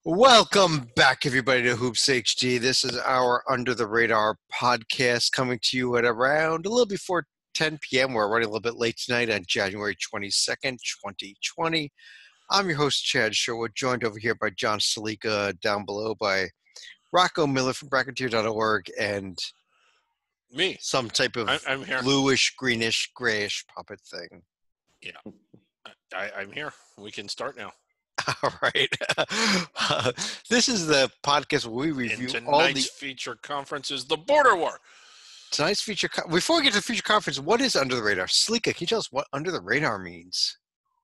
Welcome back, everybody, to Hoops HD. This is our Under the Radar podcast coming to you at around a little before 10 p.m. We're running a little bit late tonight on January 22nd, 2020. I'm your host, Chad Sherwood, joined over here by John Salika, down below by Rocco Miller from Bracketeer.org, and me. some type of I'm here. bluish, greenish, grayish puppet thing. Yeah, I'm here. We can start now. All right. This is the podcast where we review all the feature conference is the Border War. Tonight's feature. Before we get to the feature conference, what is Under the Radar? Salika, can you tell us what Under the Radar means?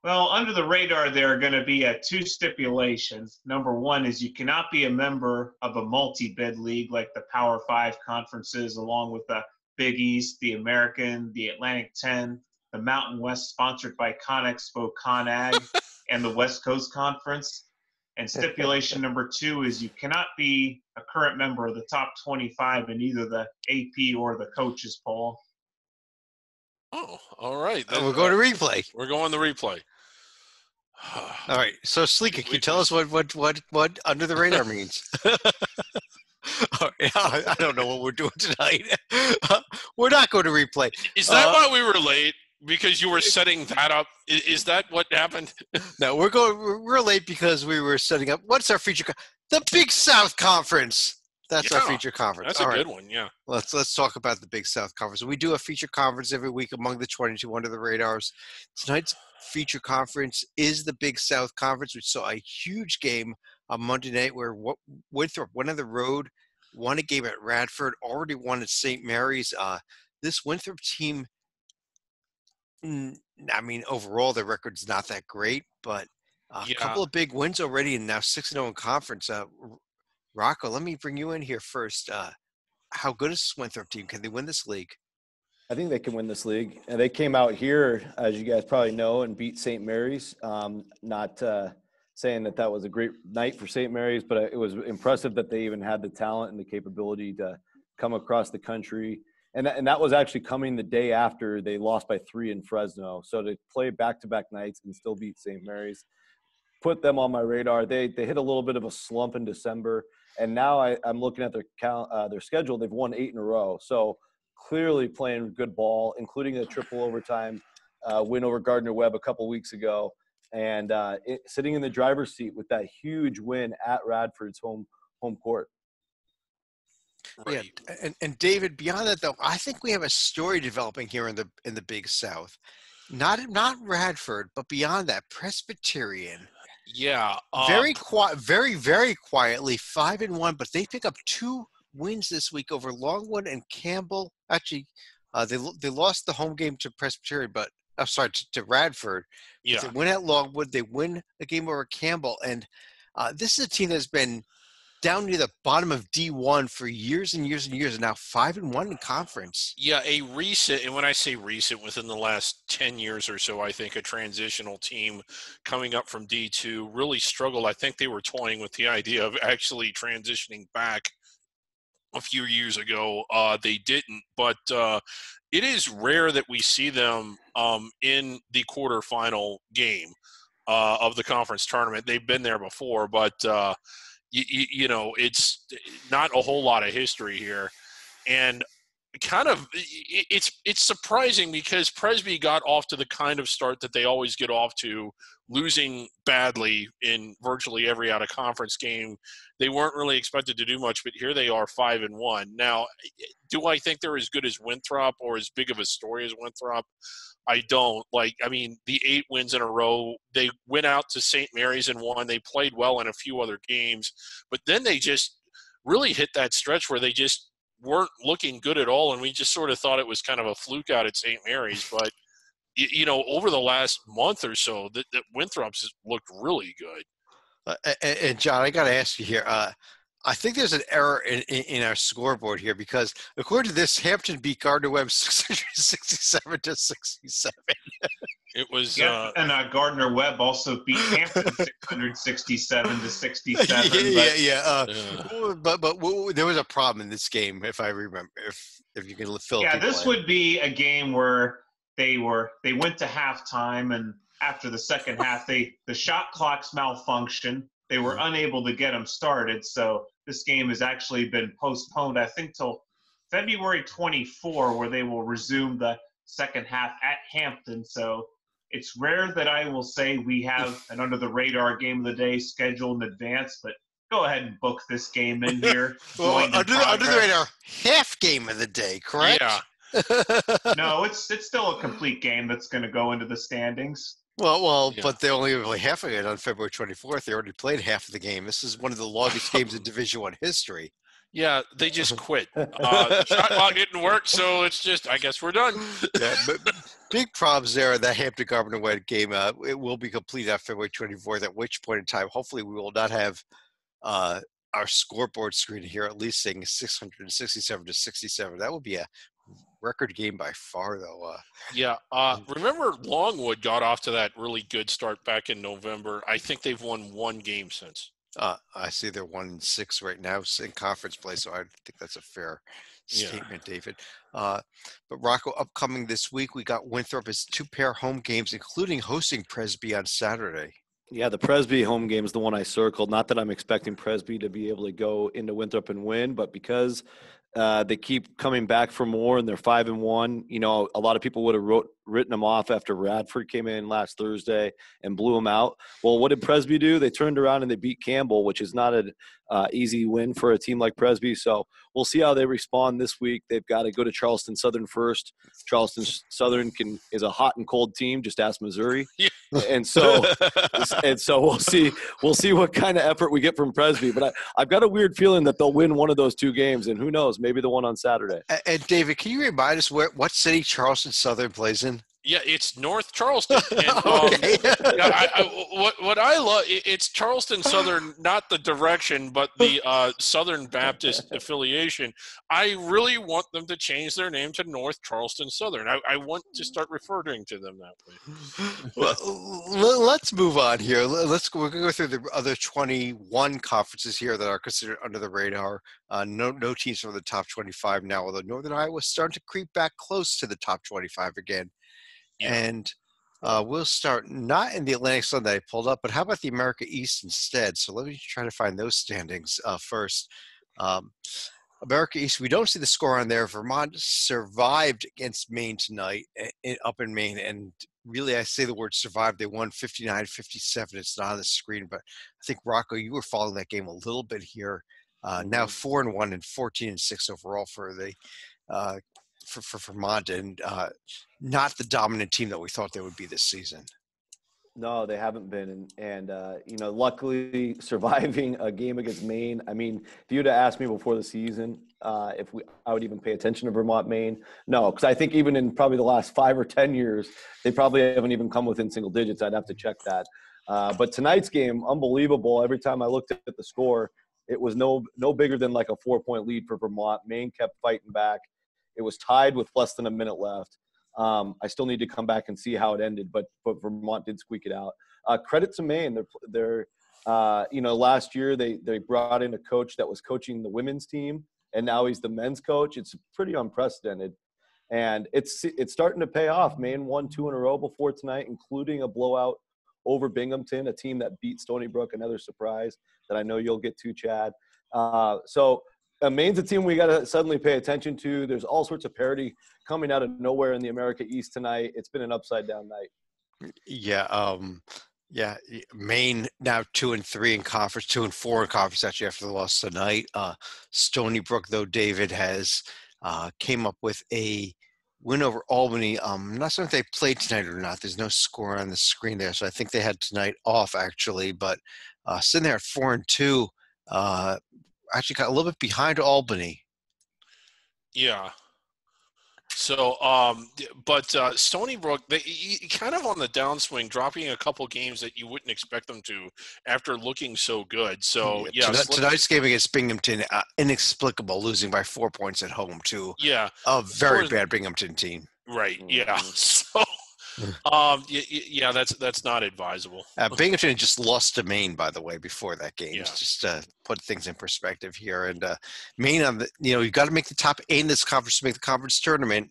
Well, under the radar, there are going to be two stipulations. Number one is you cannot be a member of a multi-bid league like the Power 5 conferences, along with the Big East, the American, the Atlantic 10, the Mountain West, sponsored by ConExpo, ConAg, and the West Coast Conference. And stipulation number two is you cannot be a current member of the top 25 in either the AP or the coaches poll. Oh, all right. Then, we're going to replay. We're going to replay. All right. So, Salika, can you tell us what Under the Radar means? I don't know what we're doing tonight. We're not going to replay. Is that why we were late? Because you were setting that up? Is that what happened? No, we're late because we were setting up. What's our feature? The Big South Conference. That's our feature conference. That's a good one, yeah. Let's talk about the Big South Conference. We do a feature conference every week among the 22 Under the Radars. Tonight's feature conference is the Big South Conference. We saw a huge game on Monday night where Winthrop went on the road, won a game at Radford, already won at St. Mary's. This Winthrop team, I mean, overall their record's not that great, but a couple of big wins already, and now 6-0 in conference. Rocco, let me bring you in here first. How good is this Winthrop team? Can they win this league? I think they can win this league. And they came out here, as you guys probably know, and beat St. Mary's. Not saying that was a great night for St. Mary's, but it was impressive that they even had the talent and the capability to come across the country. And that was actually coming the day after they lost by 3 in Fresno. So to play back-to-back nights and still beat St. Mary's, put them on my radar. They hit a little bit of a slump in December, and now I'm looking at their schedule. They've won 8 in a row, so clearly playing good ball, including a triple overtime win over Gardner-Webb a couple weeks ago, and sitting in the driver's seat with that huge win at Radford's home court. Right. Yeah, and David, beyond that though, I think we have a story developing here in the Big South. Not Radford, but beyond that, Presbyterian. Yeah. Very very quietly, 5-1, but they pick up 2 wins this week over Longwood and Campbell. Actually, they lost the home game to Presbyterian, but to Radford. Yeah. They win at Longwood. They win a game over Campbell, and this is a team that's been down near the bottom of D1 for years and years and years, and now 5-1 in conference. Yeah, a recent, and when I say recent, within the last 10 years or so, I think a transitional team coming up from D2 really struggled. I think they were toying with the idea of actually transitioning back a few years ago. They didn't, but it is rare that we see them in the quarterfinal game of the conference tournament. They've been there before, but you know, it's not a whole lot of history here. And kind of it's surprising because Presby got off to the kind of start that they always get off to, losing badly in virtually every out of conference game. They weren't really expected to do much, but here they are 5-1. Now, do I think they're as good as Winthrop or as big of a story as Winthrop? I don't. I mean, the 8 wins in a row, they went out to St. Mary's and won. They played well in a few other games, but then they just really hit that stretch where they just weren't looking good at all, and we just sort of thought it was kind of a fluke out at St. Mary's. But, you know, over the last month or so, that Winthrop's looked really good. And John, I got to ask you here. I think there's an error in our scoreboard here because, according to this, Hampton beat Gardner-Webb 667-67. It was, and Gardner-Webb also beat Hampton 667-67. But there was a problem in this game, if I remember. If you can fill. Yeah, this would be a game where they went to halftime and after the second half. The shot clocks malfunction. They were unable to get them started, so this game has actually been postponed, I think, till February 24, where they will resume the second half at Hampton. So it's rare that I will say we have an under-the-radar game of the day scheduled in advance, but go ahead and book this game in here. Well, under the radar, half game of the day, correct? Yeah. No, it's still a complete game that's going to go into the standings. Well, Yeah. but they only play half of it on February 24th. They already played half of the game. This is one of the longest games in Division I history. Yeah, they just quit. The shot clock didn't work, so it's just, I guess we're done. Yeah, but big problems there. That Hampton Governor Wed game, it will be complete on February 24th, at which point in time, hopefully we will not have our scoreboard screen here at least saying 667 to 67. That would be a record game by far, though. Yeah. Remember Longwood got off to that really good start back in November. I think they've won one game since. I see they're 1-6 right now in conference play, so I think that's a fair statement, David. But Rocco, upcoming this week, we got Winthrop as 2-pair home games, including hosting Presby on Saturday. Yeah, the Presby home game is the one I circled. Not that I'm expecting Presby to be able to go into Winthrop and win, but because they keep coming back for more and they're 5-1, you know, a lot of people would have written them off after Radford came in last Thursday and blew them out. Well, what did Presby do? They turned around and they beat Campbell, which is not an easy win for a team like Presby. So we'll see how they respond this week. They've got to go to Charleston Southern first. Charleston Southern is a hot and cold team. Just ask Missouri. Yeah. And so we'll see what kind of effort we get from Presby. But I've got a weird feeling that they'll win one of those two games, and who knows, maybe the one on Saturday. And David, can you remind us what city Charleston Southern plays in? Yeah, it's North Charleston. And, Okay. what I love, it's Charleston Southern, not the direction, but the Southern Baptist affiliation. I really want them to change their name to North Charleston Southern. I want to start referring to them that way. Well, let's move on here. We're going to go through the other 21 conferences here that are considered under the radar. No teams from the top 25 now, although Northern Iowa is starting to creep back close to the top 25 again. Yeah. And we'll start not in the Atlantic Sun that I pulled up, but how about the America East instead? So let me try to find those standings first. America East, we don't see the score on there. Vermont survived against Maine tonight up in Maine. And really, I say the word survived. They won 59-57. It's not on the screen, but I think, Rocco, you were following that game a little bit here. Now 4-1 and 14-6 overall for the for Vermont, and not the dominant team that we thought they would be this season. No, they haven't been, and you know, luckily surviving a game against Maine. I mean, if you'd have asked me before the season I would even pay attention to Vermont, Maine, no, because I think even in probably the last 5 or 10 years, they probably haven't even come within single digits. I'd have to check that. But tonight's game, unbelievable. Every time I looked at the score, it was no bigger than like a 4-point lead for Vermont. Maine kept fighting back. It was tied with less than a minute left. I still need to come back and see how it ended, but Vermont did squeak it out. Credit to Maine. They're you know, last year they brought in a coach that was coaching the women's team, and now he's the men's coach. It's pretty unprecedented, and it's starting to pay off. Maine won 2 in a row before tonight, including a blowout over Binghamton, a team that beat Stony Brook. Another surprise that I know you'll get to, Chad. Maine's a team we got to suddenly pay attention to. There's all sorts of parity coming out of nowhere in the America East tonight. It's been an upside-down night. Yeah, Maine now 2-3 in conference, 2-4 in conference actually after the loss tonight. Stony Brook, though, David has came up with a win over Albany. I'm not certain if they played tonight or not. There's no score on the screen there, so I think they had tonight off actually. But sitting there at 4-2. Actually got a little bit behind Albany. Yeah. So, but Stony Brook, they kind of on the downswing, dropping a couple games that you wouldn't expect them to after looking so good. So, yeah. Tonight's game against Binghamton, inexplicable, losing by 4 points at home to a very bad Binghamton team. Right. Yeah. So. Yeah, that's not advisable. Binghamton just lost to Maine, by the way, before that game. Yeah. Just put things in perspective here. And Maine, you've got to make the top 8 in this conference to make the conference tournament.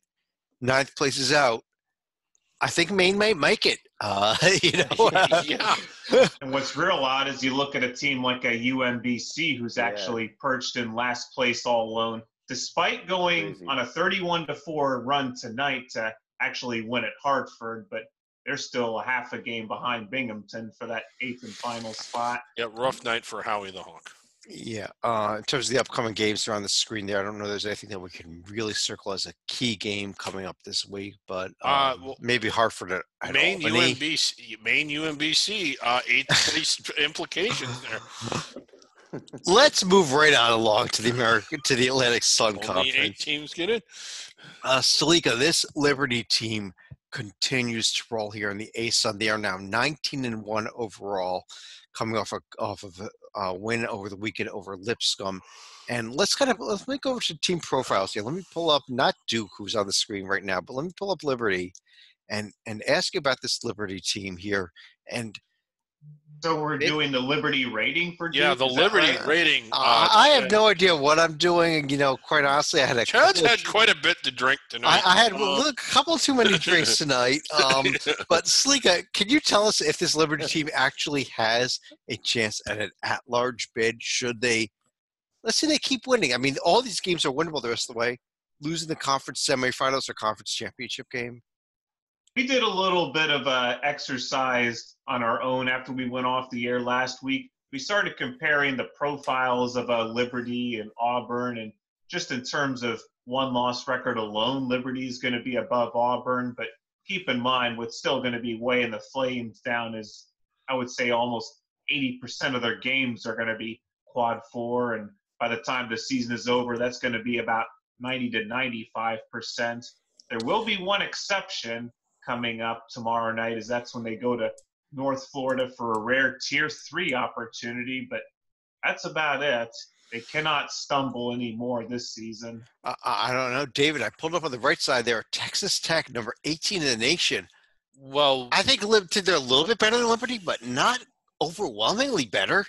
9th place is out. I think Maine might make it. You know, Yeah. And what's real odd is you look at a team like a UMBC who's Yeah. actually perched in last place all alone, despite going Crazy. on a 31-4 run tonight to actually win at Hartford, but they're still a half a game behind Binghamton for that 8th and final spot. Yeah, rough night for Howie the Hawk. yeah. In terms of the upcoming games that are on the screen there, I don't know if there's anything that we can really circle as a key game coming up this week, but Well, maybe Hartford at Maine Albany. UMBC, 8th place implications there. Let's move right on along to the Atlantic Sun Only Conference. 8 teams get it. Salika, this Liberty team continues to roll here in the ASUN. They are now 19-1 overall, coming off of a win over the weekend over Lipscomb. And let's make over to team profiles here. Let me pull up not Duke, who's on the screen right now, but let me pull up Liberty and ask you about this Liberty team here. And So we're doing the Liberty rating for Duke? Yeah, the Is that Liberty right? rating. I have no idea what I'm doing. And, quite honestly, I had Chad's had quite a bit to drink tonight. I had a couple too many drinks tonight. But Salika, can you tell us if this Liberty team actually has a chance at an at-large bid? Should they, let's say they keep winning. I mean, all these games are winnable the rest of the way. Losing the conference semifinals or conference championship game. We did a little bit of exercise on our own after we went off the air last week. We started comparing the profiles of Liberty and Auburn, and just in terms of one-loss record alone, Liberty is going to be above Auburn. But keep in mind, what's still going to be weighing the Flames down is, I would say, almost 80% of their games are going to be quad 4, and by the time the season is over, that's going to be about 90 to 95%. There will be one exception coming up tomorrow night, as that's when they go to North Florida for a rare Tier 3 opportunity, but that's about it. They cannot stumble anymore this season. I don't know. David, I pulled up on the right side there. Texas Tech, number 18 in the nation. Well, I think they're a little bit better than Liberty, but not overwhelmingly better.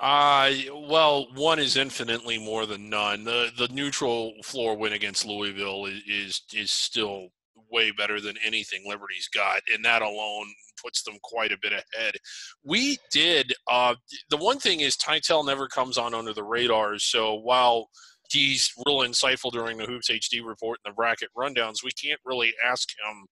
well, one is infinitely more than none. The neutral floor win against Louisville is still way better than anything Liberty's got, and that alone puts them quite a bit ahead. We did the one thing is Tytel never comes on under the radar, so while he's real insightful during the Hoops HD report and the bracket rundowns, we can't really ask him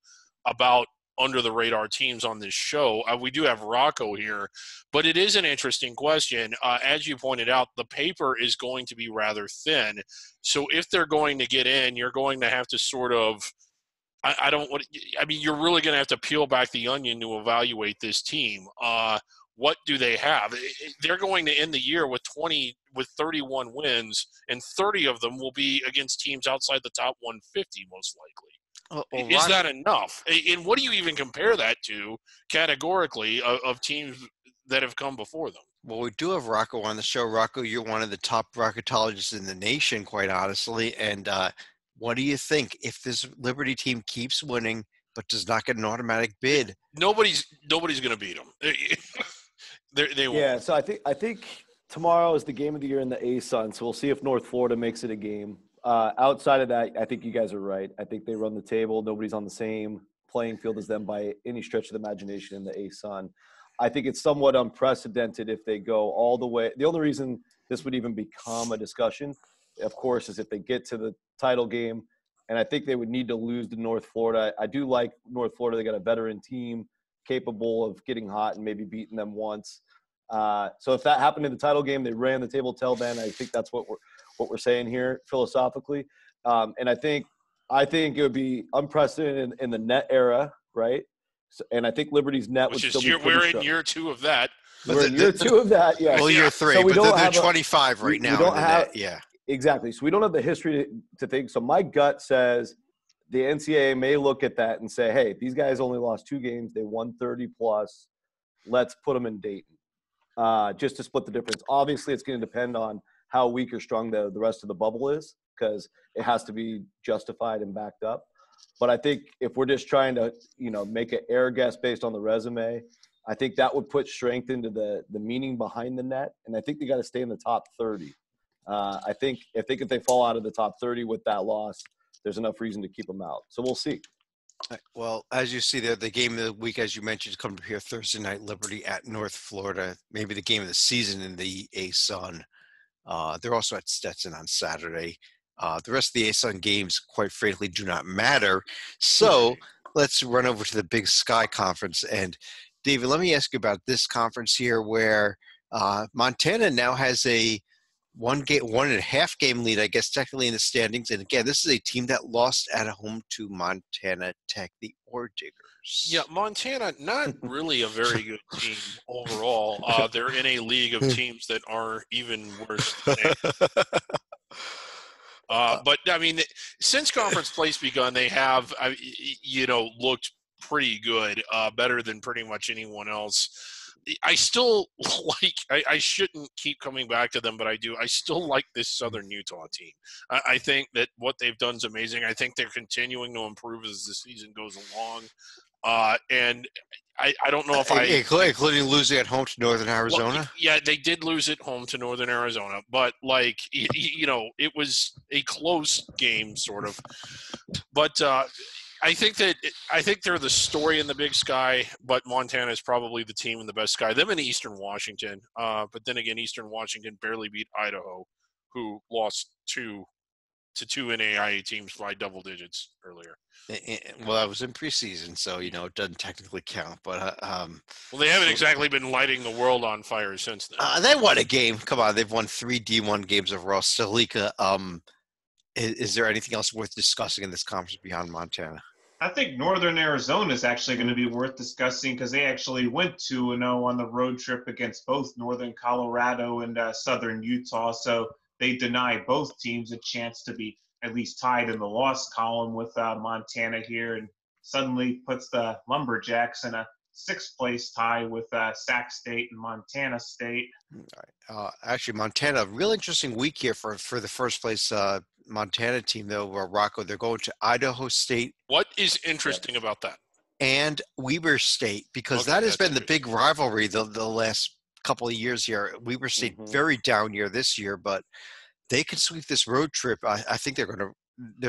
about under the radar teams on this show. We do have Rocco here, but it is an interesting question. As you pointed out, the paper is going to be rather thin. So if they're going to get in, you're going to have to sort of, you're really going to have to peel back the onion to evaluate this team. What do they have? They're going to end the year with 31 wins, and 30 of them will be against teams outside the top 150, most likely. Is that enough? And what do you even compare that to categorically of teams that have come before them? Well, we do have Rocco on the show. Rocco, you're one of the top rocketologists in the nation, quite honestly. And what do you think if this Liberty team keeps winning but does not get an automatic bid? Nobody's going to beat them. They won't. Yeah, so I think tomorrow is the game of the year in the ASUN, so we'll see if North Florida makes it a game. Outside of that, I think you guys are right. I think they run the table. Nobody's on the same playing field as them by any stretch of the imagination in the ASUN. I think it's somewhat unprecedented if they go all the way. The only reason this would even become a discussion, of course, is if they get to the title game, and I think they would need to lose to North Florida. I do like North Florida. They got a veteran team capable of getting hot and maybe beating them once. So if that happened in the title game, they ran the table till then. I think that's what we're saying here philosophically. And I think it would be unprecedented in the net era, right? So, and I think Liberty's net would still be we're strong. in year 2 of that. We're in year 2 of that, yeah. Well, year 3, So we but don't they're have 25 right now. We don't have, yeah. Exactly. So we don't have the history to think. So my gut says the NCAA may look at that and say, hey, these guys only lost 2 games. They won 30 plus. Let's put them in Dayton just to split the difference. Obviously, it's going to depend on how weak or strong the rest of the bubble is because it has to be justified and backed up. But I think if we're just trying to, make an air guess based on the resume, I think that would put strength into the meaning behind the net. And I think they got to stay in the top 30. I think if they fall out of the top 30 with that loss, there's enough reason to keep them out. So we'll see. Well, as you see there, the game of the week, as you mentioned, is coming up here Thursday night, Liberty at North Florida. Maybe the game of the season in the ASUN. They're also at Stetson on Saturday. The rest of the ASUN games, quite frankly, do not matter. So let's run over to the Big Sky Conference. And David, let me ask you about this conference here, where Montana now has a 1.5 game lead, I guess, technically in the standings. And again, this is a team that lost at home to Montana Tech, the Ore Diggers. Yeah, Montana, not really a very good team overall. They're in a league of teams that are even worse than they. But I mean, since conference play's begun, they have, looked pretty good, better than pretty much anyone else. I still I shouldn't keep coming back to them, but I do. I still like this Southern Utah team. I think that what they've done is amazing. I think they're continuing to improve as the season goes along. And I don't know if including losing at home to Northern Arizona. Well, yeah, they did lose at home to Northern Arizona, but it was a close game, sort of. But I think they're the story in the Big Sky, but Montana is probably the team in the best sky. Them in Eastern Washington, but then again, Eastern Washington barely beat Idaho, who lost to two NAIA teams by double digits earlier. Well, that was in preseason, so it doesn't technically count. But well, they haven't exactly been lighting the world on fire since then. They won a game. Come on, they've won 3 D1 games overall. Stalika, is there anything else worth discussing in this conference beyond Montana? I think Northern Arizona is actually going to be worth discussing because they actually went 2-0 on the road trip against both Northern Colorado and Southern Utah. So they deny both teams a chance to be at least tied in the loss column with Montana here, and suddenly puts the Lumberjacks in a 6th place tie with Sac State and Montana State. Actually, Montana, real interesting week here for the first place Montana team, though, where Rocco, they're going to Idaho State. What is interesting about that? And Weber State, because that has been the big rivalry the last couple of years here. Weber State very down year this year, but they can sweep this road trip. I think they're in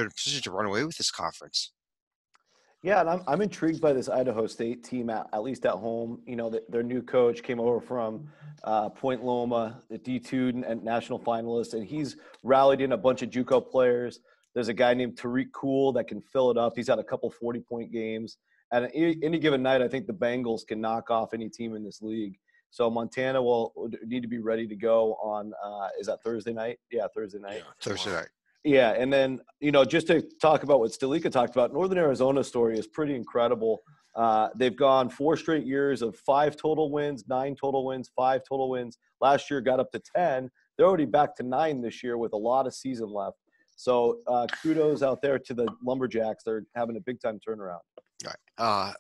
a position to run away with this conference. Yeah, and I'm intrigued by this Idaho State team, at least at home. Their new coach came over from Point Loma, the D2 and national finalist, and he's rallied in a bunch of JUCO players. There's a guy named Tariq Cool that can fill it up. He's had a couple 40-point games. And any given night, I think the Bengals can knock off any team in this league. So Montana will need to be ready to go on, is that Thursday night? Yeah, Thursday night. Yeah, Thursday night. Yeah, and then, just to talk about what Stalika talked about, Northern Arizona's story is pretty incredible. They've gone 4 straight years of 5 total wins, 9 total wins, 5 total wins. Last year got up to 10. They're already back to 9 this year with a lot of season left. So kudos out there to the Lumberjacks. They're having a big-time turnaround. All right.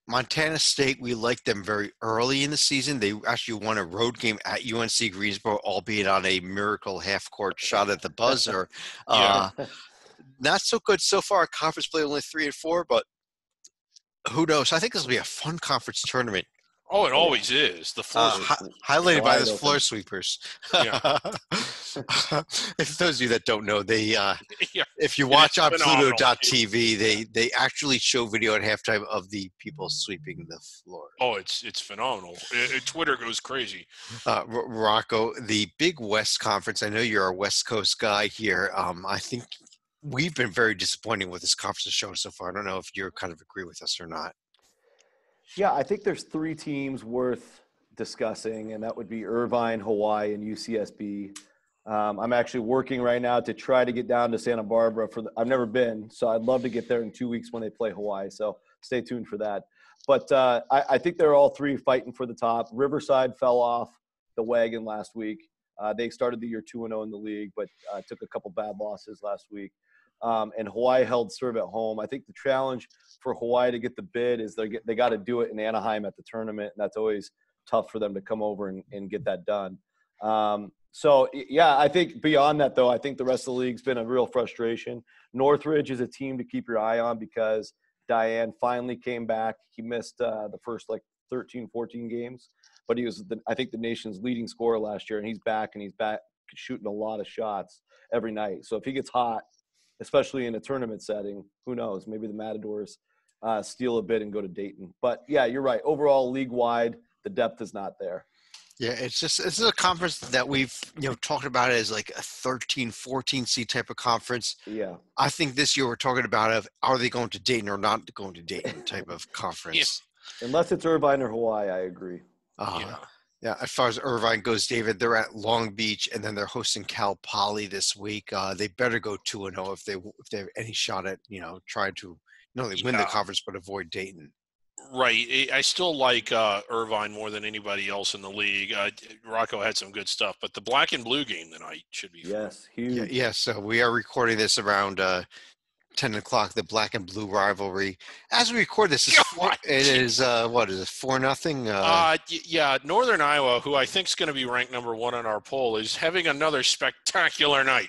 Montana State, we liked them very early in the season. They actually won a road game at UNC Greensboro, albeit on a miracle half-court shot at the buzzer. Not so good so far. Conference play only 3-4, but who knows? I think this will be a fun conference tournament. Oh, it always is. The floor highlighted by those floor sweepers. Yeah. If those of you that don't know, they if you watch on Pluto.tv, they actually show video at halftime of the people sweeping the floor. Oh, it's phenomenal. Twitter goes crazy. Rocco, the Big West Conference. I know you're a West Coast guy here. I think we've been very disappointing with this conference has shown so far. I don't know if you kind of agree with us or not. Yeah, I think there's 3 teams worth discussing, and that would be Irvine, Hawaii, and UCSB. I'm actually working right now to try to get down to Santa Barbara. I've never been, so I'd love to get there in 2 weeks when they play Hawaii. So stay tuned for that. But I think they're all 3 fighting for the top. Riverside fell off the wagon last week. They started the year 2-0 in the league, but took a couple bad losses last week. And Hawaii held serve at home. I think the challenge for Hawaii to get the bid is they got to do it in Anaheim at the tournament, and that's always tough for them to come over and get that done. So, yeah, I think beyond that, though, I think the rest of the league's been a real frustration. Northridge is a team to keep your eye on because Diane finally came back. He missed the first, 13, 14 games, but he was, I think, the nation's leading scorer last year, and he's back shooting a lot of shots every night. So if he gets hot, especially in a tournament setting, who knows? Maybe the Matadors steal a bit and go to Dayton. But yeah, you're right. Overall, league wide, the depth is not there. Yeah, it's a conference that we've talked about as like a 13, 14 seed type of conference. Yeah. I think this year we're talking about are they going to Dayton or not going to Dayton type of conference. Unless it's Irvine or Hawaii, I agree. Yeah, as far as Irvine goes, David, they're at Long Beach, and then they're hosting Cal Poly this week. They better go 2-0 if they have any shot at trying to not only win the conference but avoid Dayton. Right. I still like Irvine more than anybody else in the league. Rocco had some good stuff, but the black and blue game tonight should be fun. Yes, huge. Yeah, so we are recording this around 10 o'clock, the black and blue rivalry. As we record this, it is 4-0? Yeah, Northern Iowa, who I think is going to be ranked number 1 on our poll, is having another spectacular night.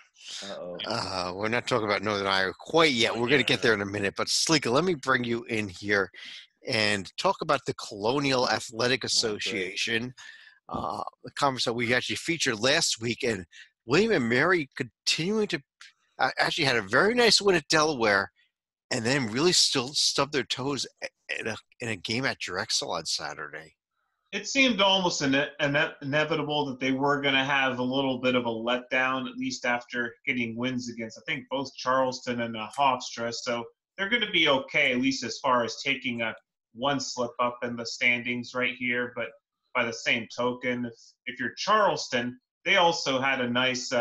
We're not talking about Northern Iowa quite yet. We're going to get there in a minute. But Sleeka, let me bring you in here and talk about the Colonial Athletic Association, the conference that we actually featured last week. And William and Mary continuing to actually had a very nice win at Delaware, and then really still stubbed their toes in a game at Drexel on Saturday. It seemed almost inevitable that they were going to have a little bit of a letdown, at least after getting wins against, I think, both Charleston and Hofstra. So they're going to be okay, at least as far as taking one slip up in the standings right here. But by the same token, if you're Charleston, they also had a nice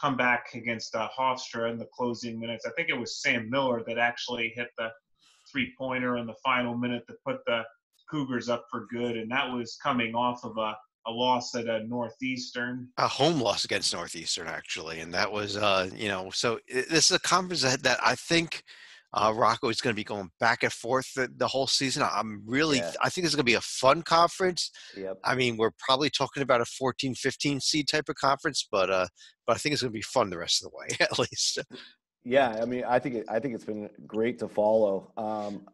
comeback against Hofstra in the closing minutes. I think it was Sam Miller that actually hit the three-pointer in the final minute to put the Cougars up for good, and that was coming off of a loss at Northeastern. A home loss against Northeastern, actually, and that was, so this is a conference that I think Rocco is going to be going back and forth the whole season. I think it's going to be a fun conference. Yep. I mean, we're probably talking about a 14, 15 seed type of conference, but I think it's going to be fun the rest of the way, at least. Yeah, I mean, I think it's been great to follow.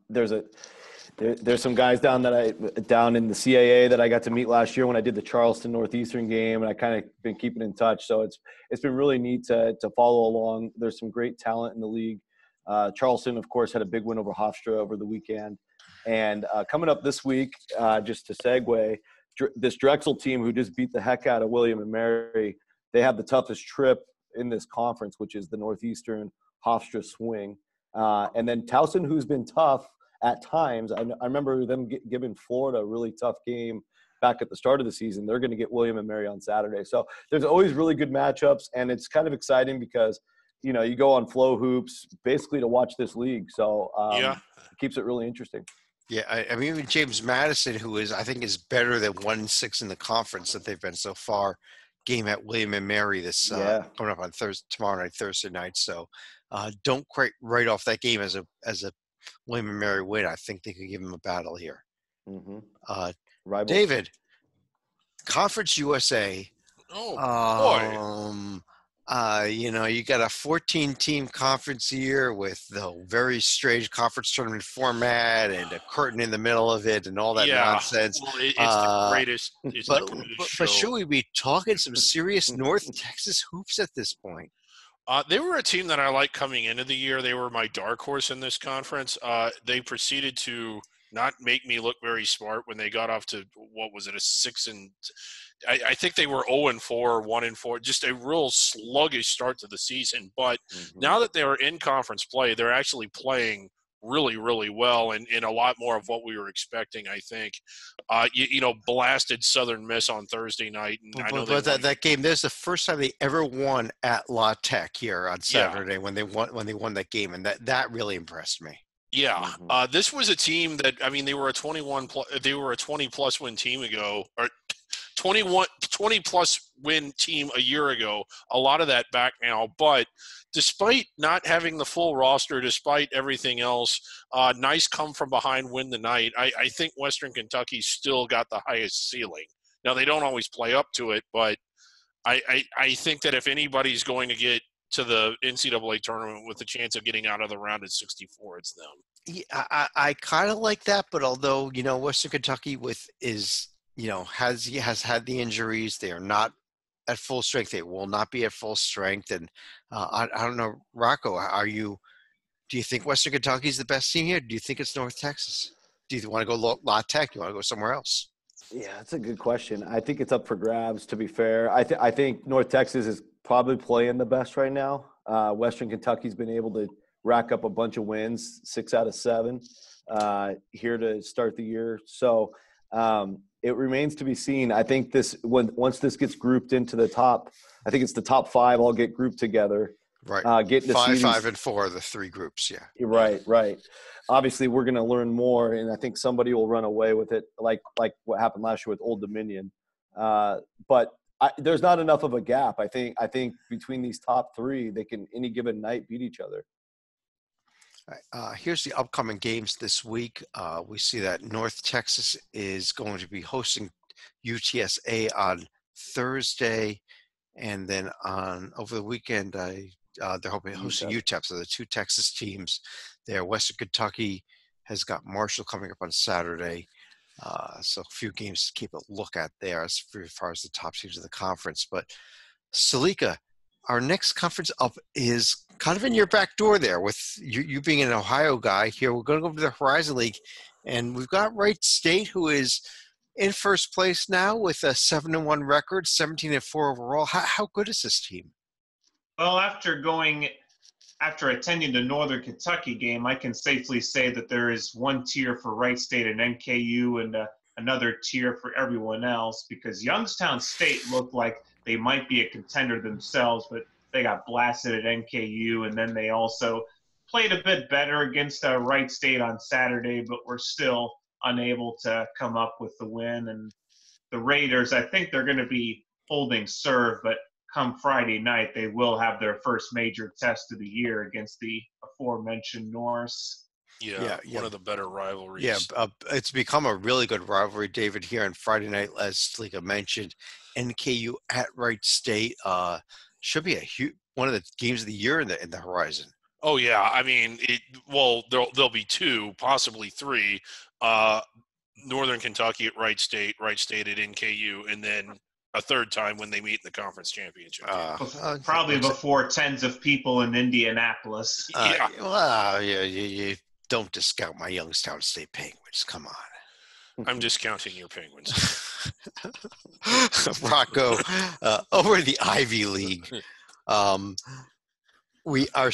There's some guys down in the CAA that I got to meet last year when I did the Charleston Northeastern game, and I kind of been keeping in touch. So it's been really neat to follow along. There's some great talent in the league. Charleston, of course, had a big win over Hofstra over the weekend. And coming up this week, just to segue, this Drexel team who just beat the heck out of William and Mary, they have the toughest trip in this conference, which is the Northeastern Hofstra swing. And then Towson, who's been tough at times. I remember them giving Florida a really tough game back at the start of the season. They're going to get William and Mary on Saturday. So there's always really good matchups, and it's kind of exciting because you go on Flow Hoops basically to watch this league. So it keeps it really interesting. Yeah, I mean, even James Madison, who I think is better than 1-6 in the conference that they've been so far, game at William and Mary this coming up on tomorrow night, Thursday night. So don't quite write off that game as a William and Mary win. I think they could give him a battle here. Mm-hmm. David, Conference USA. Oh boy. You got a 14-team conference here with the very strange conference tournament format and a curtain in the middle of it and all that nonsense. Well, it's the greatest. It's the greatest show. But should we be talking some serious North Texas hoops at this point? They were a team that I liked coming into the year. They were my dark horse in this conference. They proceeded to not make me look very smart when they got off to, what was it, a 6 and I think they were 0-4, 1-4, just a real sluggish start to the season. But now that they're in conference play, they're actually playing really, really well and a lot more of what we were expecting, I think. Blasted Southern Miss on Thursday night. And that game, there's the first time they ever won at La Tech here on Saturday when they won that game, and that really impressed me. Yeah, this was a team that, I mean, they were a 20-plus win team ago, or 20-plus win team a year ago. A lot of that back now, but despite not having the full roster, despite everything else, nice come from behind win the night. I think Western Kentucky still got the highest ceiling. Now, they don't always play up to it, but I think that if anybody's going to get to the NCAA tournament with a chance of getting out of the round at 64, it's them. Yeah, I kind of like that, but although Western Kentucky has had the injuries, they are not at full strength. They will not be at full strength, and I don't know, Rocco, do Do you think Western Kentucky is the best team here? Do you think it's North Texas? Do you want to go La Tech? Do you want to go somewhere else? Yeah, that's a good question. I think it's up for grabs, to be fair. I think North Texas is probably playing the best right now. Western Kentucky's been able to rack up a bunch of wins, 6 out of 7 here to start the year. So it remains to be seen. I think once this gets grouped into the top, I think it's the top 5 all get grouped together. Right. Getting to 5, see 5, and 4 are the 3 groups. Yeah. Right. Obviously, we're going to learn more, and I think somebody will run away with it, like what happened last year with Old Dominion. But there's not enough of a gap. I think between these top 3, they can any given night beat each other. Here's the upcoming games this week. We see that North Texas is going to be hosting UTSA on Thursday, and then over the weekend, they're hoping to host UTEP. So the 2 Texas teams there. Western Kentucky has got Marshall coming up on Saturday. So a few games to keep a look at there as far as the top teams of the conference. But Salika, our next conference up is kind of in your back door there with you being an Ohio guy here. We're going to go to the Horizon League, and we've got Wright State, who is in first place now with a 7-1 record, 17-4 overall. How good is this team? Well, after attending the Northern Kentucky game, I can safely say that there is one tier for Wright State and NKU and another tier for everyone else, because Youngstown State looked like they might be a contender themselves, but they got blasted at NKU, and then they also played a bit better against Wright State on Saturday, but were still unable to come up with the win. And the Raiders, I think they're going to be holding serve, but come Friday night, they will have their first major test of the year against the aforementioned Norse. Yeah, one of the better rivalries. Yeah, it's become a really good rivalry, David, here on Friday night, as Salika mentioned. NKU at Wright State should be one of the games of the year in the Horizon. Oh, yeah. I mean, there'll be 2, possibly 3. Northern Kentucky at Wright State at NKU, and then a third time when they meet in the conference championship. Probably before tens of people in Indianapolis. Yeah. Well, you don't discount my Youngstown State Penguins. Come on. I'm discounting your Penguins. Rocco, over the Ivy League, we're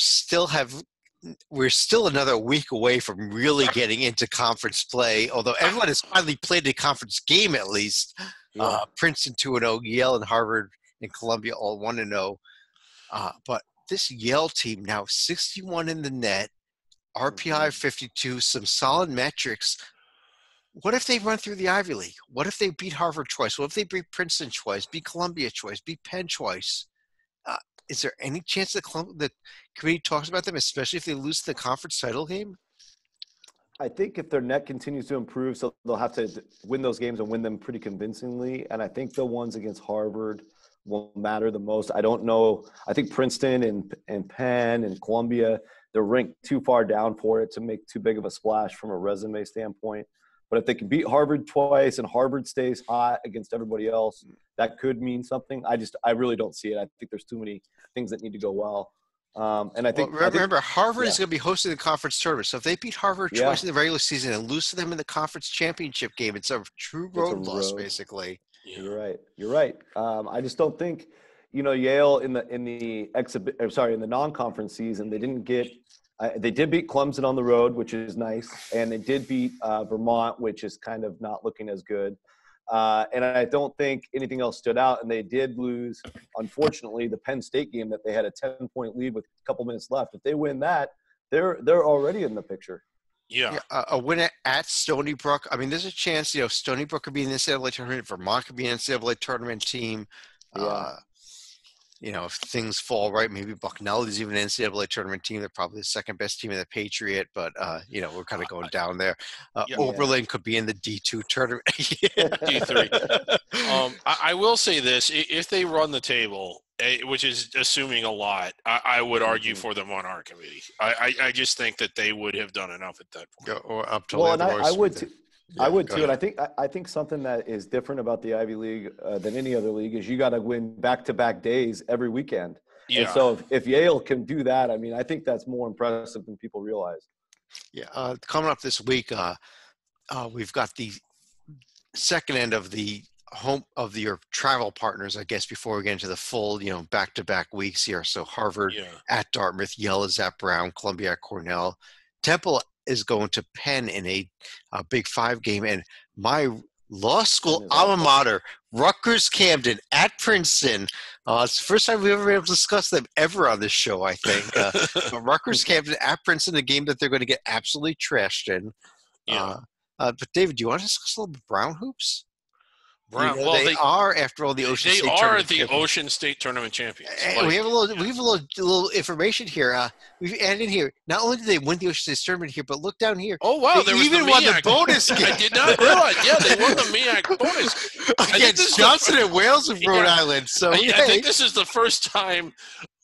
still another week away from really getting into conference play, although everyone has finally played a conference game at least. Yeah. Princeton 2-0, Yale and Harvard and Columbia all 1-0. But this Yale team now 61 in the net, RPI 52, some solid metrics. What if they run through the Ivy League? What if they beat Harvard twice? What if they beat Princeton twice, beat Columbia twice, beat Penn twice? Is there any chance that the committee talks about them, especially if they lose the conference title game? I think if their net continues to improve, so they'll have to win those games and win them pretty convincingly. And I think the ones against Harvard will matter the most. I don't know. I think Princeton and Penn and Columbia, they're ranked too far down for it to make too big of a splash from a resume standpoint. But if they can beat Harvard twice and Harvard stays hot against everybody else, that could mean something. I really don't see it. I think there's too many things that need to go well. And I think remember, Harvard is going to be hosting the conference tournament. So if they beat Harvard twice in the regular season and lose to them in the conference championship game, it's a true road loss, basically. Yeah. You're right. I just don't think, Yale in the non-conference season, they didn't get. They did beat Clemson on the road, which is nice, and they did beat Vermont, which is kind of not looking as good. And I don't think anything else stood out. And they did lose, unfortunately, the Penn State game that they had a 10-point lead with a couple minutes left. If they win that, they're already in the picture. Yeah. A win at Stony Brook. I mean, there's a chance, Stony Brook could be in the NCAA tournament. Vermont could be an NCAA tournament team. Yeah. If things fall right, maybe Bucknell is even an NCAA tournament team. They're probably the second best team in the Patriot, but, we're kind of going down there. Oberlin could be in the D2 tournament. D3. I will say this. If they run the table, which is assuming a lot, I would argue for them on our committee. I just think that they would have done enough at that point. Or up to I would too. Yeah, I would too, and I think something that is different about the Ivy League than any other league is you got to win back-to-back days every weekend. Yeah. And so if Yale can do that, I mean, I think that's more impressive than people realize. Yeah, coming up this week, we've got the second end of the home of your travel partners, I guess, before we get into the full, back-to-back weeks here. So Harvard Yeah. at Dartmouth, Yale is at Brown, Columbia at Cornell. Temple is going to Penn in a Big Five game, and my law school alma mater, Rutgers Camden at Princeton. It's the first time we've ever been able to discuss them ever on this show, I think. But Rutgers Camden at Princeton, a game that they're going to get absolutely trashed in. Yeah. But David, do you want to discuss a little bit Brown hoops? Brown. Well, they are, after all, the Ocean State Tournament champions. Ocean State Tournament champions. We have a little information here. We've added in here. Not only did they win the Ocean State Tournament here, but look down here. Oh wow! They even won the bonus game. I did not realize. Yeah, they won the MEAC bonus against Johnson and Wales of Rhode Island. So I think this is the first time.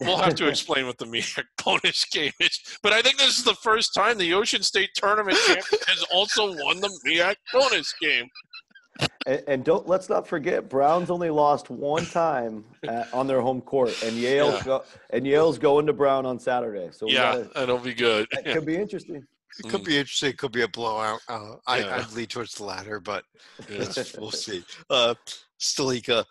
We'll have to explain what the MEAC bonus game is, but I think this is the first time the Ocean State Tournament champion has also won the MEAC bonus game. And let's not forget, Brown's only lost one time on their home court, and Yale's going to Brown on Saturday. So that'll be good. It could be interesting. It could be interesting. It could be a blowout. I'd lead towards the latter, but we'll see. Stalika,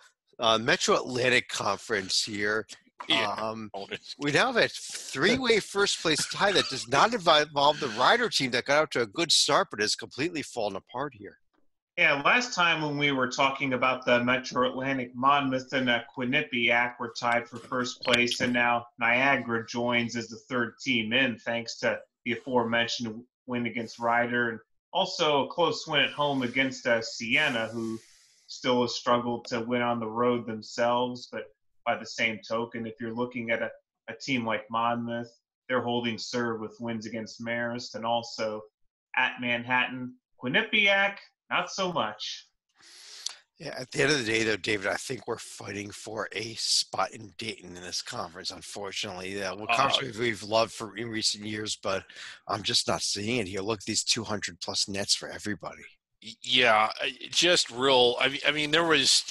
Metro Atlantic Conference here. We now have a three-way first place tie that does not involve the Rider team that got out to a good start, but has completely fallen apart here. Yeah, last time when we were talking about the Metro Atlantic, Monmouth and Quinnipiac were tied for first place, and now Niagara joins as the third team in, thanks to the aforementioned win against Rider, and also a close win at home against Siena, who still has struggled to win on the road themselves. But by the same token, if you're looking at a team like Monmouth, they're holding serve with wins against Marist, and also at Manhattan. Quinnipiac, not so much. Yeah, at the end of the day, though, David, I think we're fighting for a spot in Dayton in this conference, unfortunately. Conference we've loved in recent years, but I'm just not seeing it here. Look at these 200-plus nets for everybody. Yeah, just real. I mean, there was,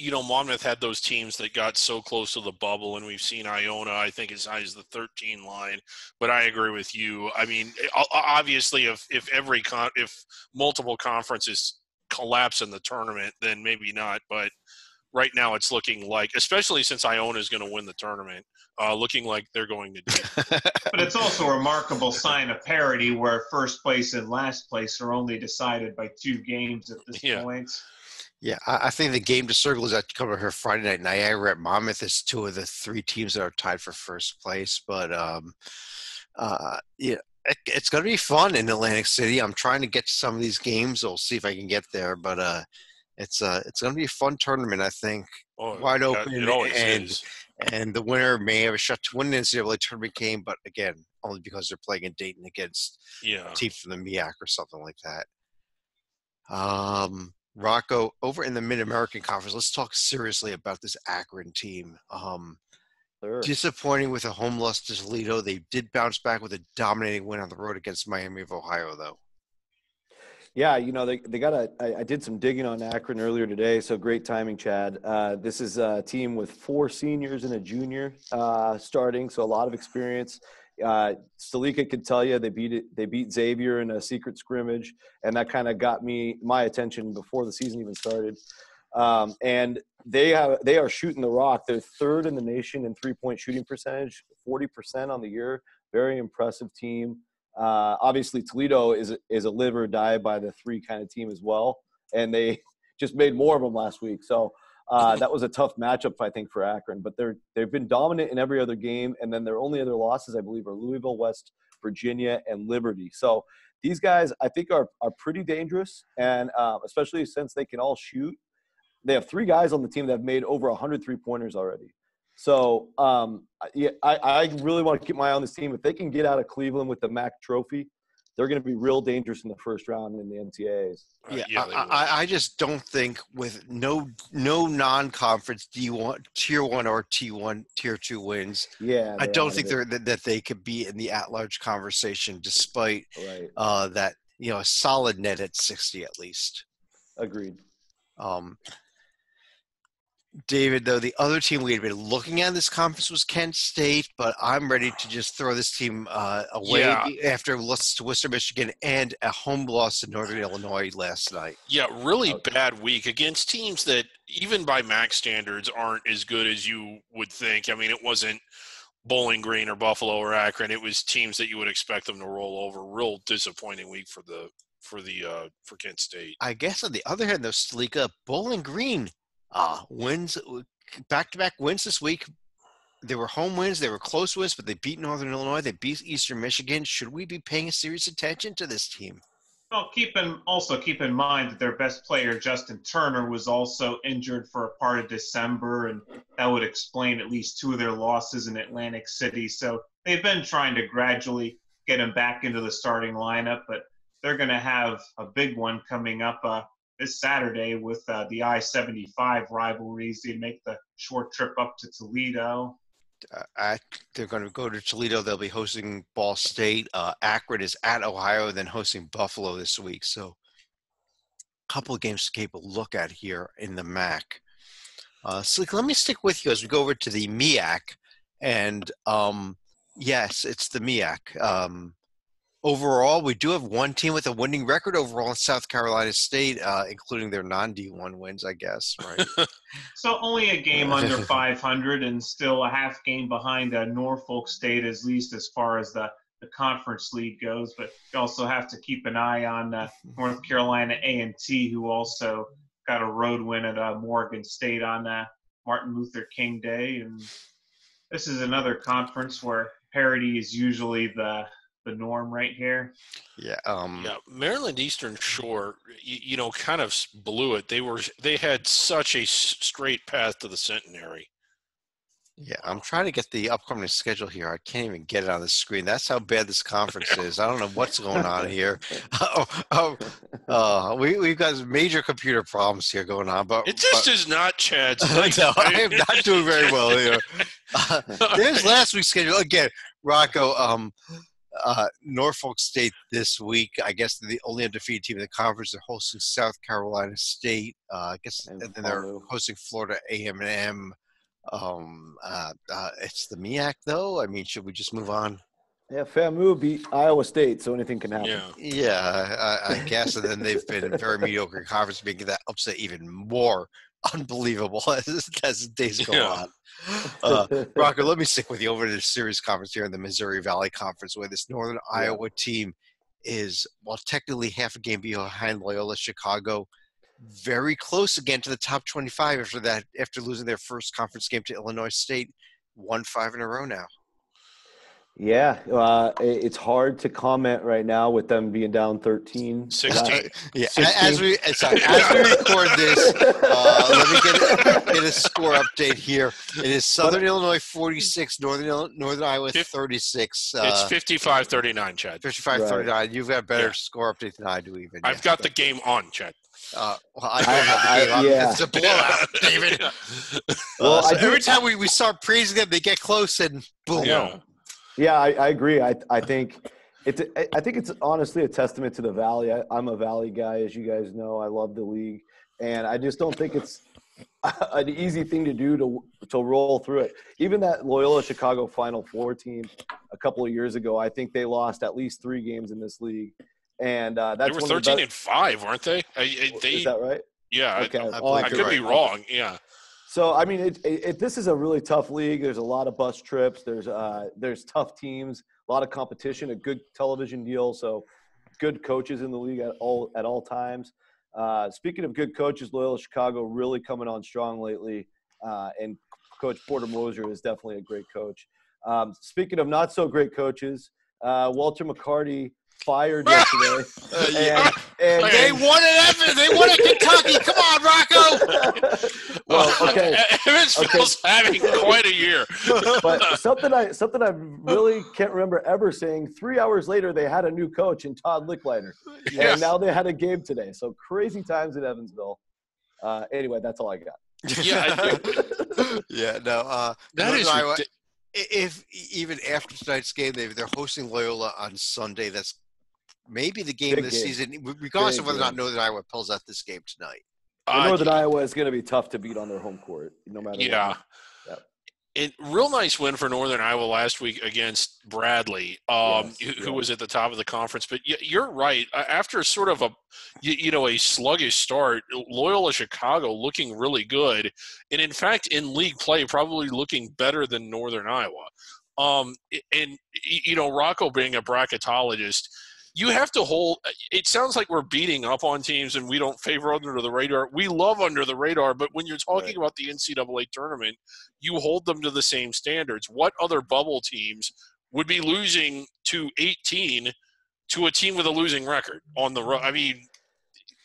Monmouth had those teams that got so close to the bubble, and we've seen Iona, I think, as high as the 13 line. But I agree with you. I mean, obviously, if multiple conferences collapse in the tournament, then maybe not. But right now, it's looking like, especially since Iona is going to win the tournament, looking like they're going to do it. But it's also a remarkable sign of parity where first place and last place are only decided by 2 games at this point. Yeah, I think the game to circle is that coming here Friday night. Niagara at Monmouth is 2 of the 3 teams that are tied for first place. But, it's going to be fun in Atlantic City. I'm trying to get to some of these games. We'll see if I can get there. But it's going to be a fun tournament, I think. Wide open. It always is. And the winner may have a shot to win the NCAA tournament game, but again, only because they're playing in Dayton against a team from the MEAC or something like that. Rocco, over in the Mid-American Conference, let's talk seriously about this Akron team. Sure. Disappointing with a home loss to Toledo. They did bounce back with a dominating win on the road against Miami of Ohio, though. Yeah, they got I did some digging on Akron earlier today, so great timing, Chad. This is a team with 4 seniors and a junior starting, so a lot of experience. Stalika could tell you they beat Xavier in a secret scrimmage, and that kind of got my attention before the season even started. And they are shooting the rock. They're 3rd in the nation in 3-point shooting percentage, 40% on the year. Very impressive team. Obviously Toledo is a live or die by the 3 kind of team as well, and they just made more of them last week. So that was a tough matchup, I think, for Akron. But they've been dominant in every other game, and then their only other losses, I believe, are Louisville, West Virginia, and Liberty. So these guys, I think, are pretty dangerous, and especially since they can all shoot. They have 3 guys on the team that have made over 100 3-pointers already. So, I really want to keep my eye on this team. If they can get out of Cleveland with the MAC trophy, they're going to be real dangerous in the first round in the NCAAs. I just don't think with no non-conference D1, Tier 1 or T1, Tier 2 wins. Yeah, I don't think that they could be in the at-large conversation, despite that a solid net at 60 at least. Agreed. David, though, the other team we had been looking at in this conference was Kent State, but I'm ready to just throw this team away after a loss to Western Michigan and a home loss to Northern Illinois last night. Yeah, really bad week against teams that even by MAC standards aren't as good as you would think. I mean, it wasn't Bowling Green or Buffalo or Akron. It was teams that you would expect them to roll over. Real disappointing week for Kent State. I guess on the other hand, though, Stalika, Bowling Green wins, back-to-back wins this week. They were home wins. They were close wins, but they beat Northern Illinois. They beat Eastern Michigan. Should we be paying serious attention to this team? Well, keep in mind that their best player, Justin Turner, was also injured for a part of December, and that would explain at least 2 of their losses in Atlantic City. So they've been trying to gradually get him back into the starting lineup, but they're going to have a big one coming up this Saturday with the I-75 rivalries. They make the short trip up to Toledo. They're going to go to Toledo. They'll be hosting Ball State. Akron is at Ohio, then hosting Buffalo this week. So a couple of games to keep a look at here in the MAC. So let me stick with you as we go over to the MEAC. And yes, it's the MEAC. Overall, we do have one team with a winning record overall in South Carolina State, including their non-D1 wins, I guess, right? So only a game under 500 and still a half game behind Norfolk State, at least as far as the conference league goes. But you also have to keep an eye on North Carolina A&T, who also got a road win at Morgan State on Martin Luther King Day. And this is another conference where parity is usually the norm right here. Yeah. Maryland Eastern Shore, kind of blew it. They had such a straight path to the centenary. Yeah, I'm trying to get the upcoming schedule here. I can't even get it on the screen. That's how bad this conference is. I don't know what's going on here. We've got major computer problems here going on. But it just is not Chad's. No, I am not doing very well here. There's last week's schedule again. Rocco. Norfolk State this week. I guess they're the only undefeated team in the conference. They're hosting South Carolina State. I guess, and then they're hosting Florida A&M. It's the MEAC, though. I mean, should we just move on? Yeah, FAMU beat Iowa State, so anything can happen. Yeah, I guess. And then they've been very mediocre in conference, making that upset even more unbelievable as the days go on. Rocco, let me stick with you over to the series conference here in the Missouri Valley Conference, where this Northern Iowa team is, well, technically half a game behind Loyola Chicago, very close again to the top 25 after losing their first conference game to Illinois State, 1-5 in a row now. Yeah, it's hard to comment right now with them being down 13. 16. Yeah, 16. As we record this, let me get a score update here. It is Southern Illinois 46, Northern Iowa 36. It's 55-39, Chad. 55-39. Right. You've got a better score update than I do even. I've got the game on, Chad. Well, I don't have the game on. Yeah. It's a blowout, David. Well, so every time we start praising them, they get close and boom. Yeah, I agree. I think it's honestly a testament to the Valley. I'm a Valley guy, as you guys know. I love the league, and I just don't think it's an easy thing to do to roll through it. Even that Loyola Chicago Final Four team a couple of years ago, I think they lost at least 3 games in this league, and that's they were 13-5, weren't they? Is that right? Yeah, okay. I could be wrong. Yeah. So, I mean, this is a really tough league. There's a lot of bus trips. There's tough teams, a lot of competition, a good television deal. So, good coaches in the league at all times. Speaking of good coaches, Loyola Chicago really coming on strong lately. And Coach Porter Moser is definitely a great coach. Speaking of not so great coaches, Walter McCarty fired yesterday. And they won it. They won it, Kentucky. Come on, Rocco. Well, okay. Evansville's having quite a year. But something I really can't remember ever saying. 3 hours later, they had a new coach in Todd Licklider, and now they had a game today. So crazy times in Evansville. Anyway, that's all I got. Yeah. Yeah. No. That is. If even after tonight's game, they're hosting Loyola on Sunday. That's maybe the game this season, regardless of whether or not Northern Iowa pulls out this game tonight. Northern Iowa is going to be tough to beat on their home court, no matter Yeah. what. Yep. It real nice win for Northern Iowa last week against Bradley, who was at the top of the conference. But you're right. After sort of a sluggish start, Loyola Chicago looking really good, and in fact in league play probably looking better than Northern Iowa. And Rocco being a bracketologist, you have to hold – it sounds like we're beating up on teams and we don't favor under the radar. We love under the radar, but when you're talking about the NCAA tournament, you hold them to the same standards. What other bubble teams would be losing to 18 to a team with a losing record on the road? I mean,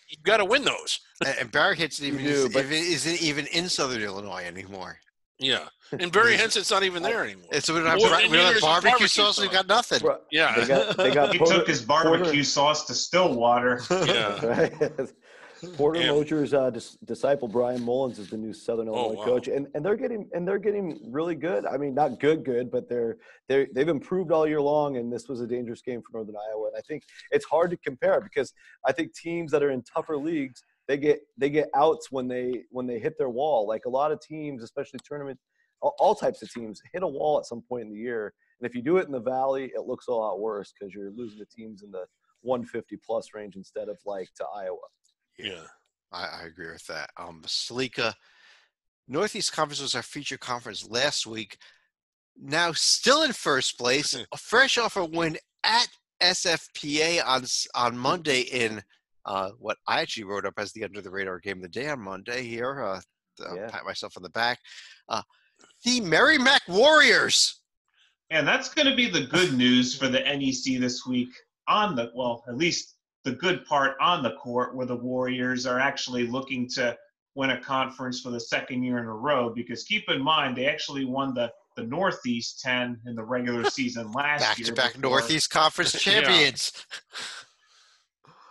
you've got to win those. And Barry Hinson isn't even in Southern Illinois anymore. Yeah. And Barry Hinson's not even there anymore. So we don't have barbecue sauce. We've got nothing. Yeah. They got he took his barbecue sauce to Stillwater. Yeah. Porter Moser's disciple Brian Mullins is the new Southern Illinois coach, and they're getting really good. I mean, not good, but they've improved all year long. And this was a dangerous game for Northern Iowa. And I think it's hard to compare because I think teams that are in tougher leagues, they get outs when they hit their wall. Like a lot of teams, especially tournament, all types of teams hit a wall at some point in the year. And if you do it in the Valley, it looks a lot worse because you're losing to teams in the 150 plus range instead of like to Iowa. Yeah, I agree with that. Salika, Northeast Conference was our feature conference last week. Now still in first place, fresh off a win at SFPA on Monday in what I actually wrote up as the under the radar game of the day on Monday here. Pat myself on the back. The Merrimack Warriors. And that's going to be the good news for the NEC this week at least the good part on the court where the Warriors are actually looking to win a conference for the second year in a row, because keep in mind, they actually won the Northeast 10 in the regular season last year. Back-to-back Northeast Conference champions.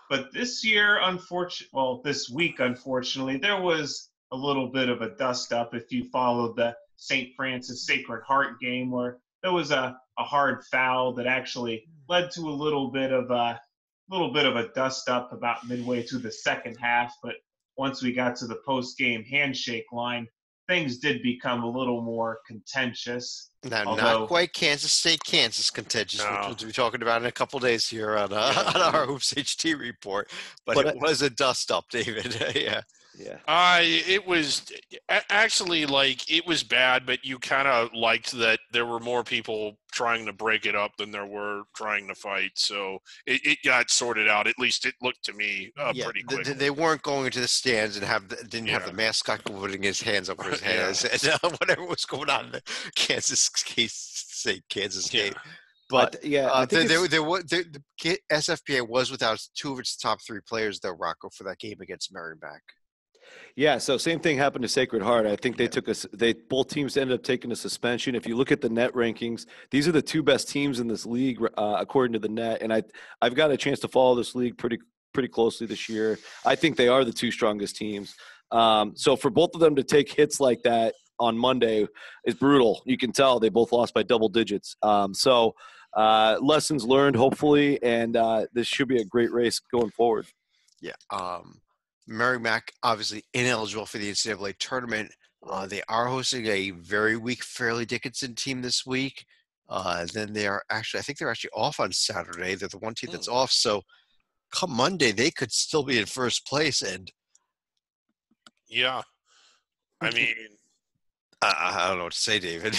But this year, this week, unfortunately, there was a little bit of a dust-up if you followed the St. Francis Sacred Heart game, where there was a hard foul that actually led to a little bit of a dust-up about midway through the second half. But once we got to the post-game handshake line, things did become a little more contentious. Now, not quite Kansas State, Kansas contentious, which we'll be talking about in a couple of days here on our Hoops HT report. But it was a dust-up, David. Yeah. It was actually it was bad, but you kind of liked that there were more people trying to break it up than there were trying to fight. So it got sorted out. At least it looked to me pretty quick. They weren't going into the stands and didn't have the mascot putting his hands over his head and whatever was going on in the Kansas game. But the SFPA was without two of its top three players, though, Rocco, for that game against Merrimack. Yeah, so same thing happened to Sacred Heart. I think both teams ended up taking a suspension. If you look at the net rankings, these are the two best teams in this league according to the net. And I've got a chance to follow this league pretty closely this year. I think they are the two strongest teams. So for both of them to take hits like that on Monday is brutal. You can tell they both lost by double digits. Lessons learned, hopefully, and this should be a great race going forward. Yeah. Merrimack, obviously ineligible for the NCAA tournament. They are hosting a very weak Fairleigh Dickinson team this week. Then I think they're actually off on Saturday. They're the one team that's off. So come Monday, they could still be in first place. And yeah, I mean, I don't know what to say, David.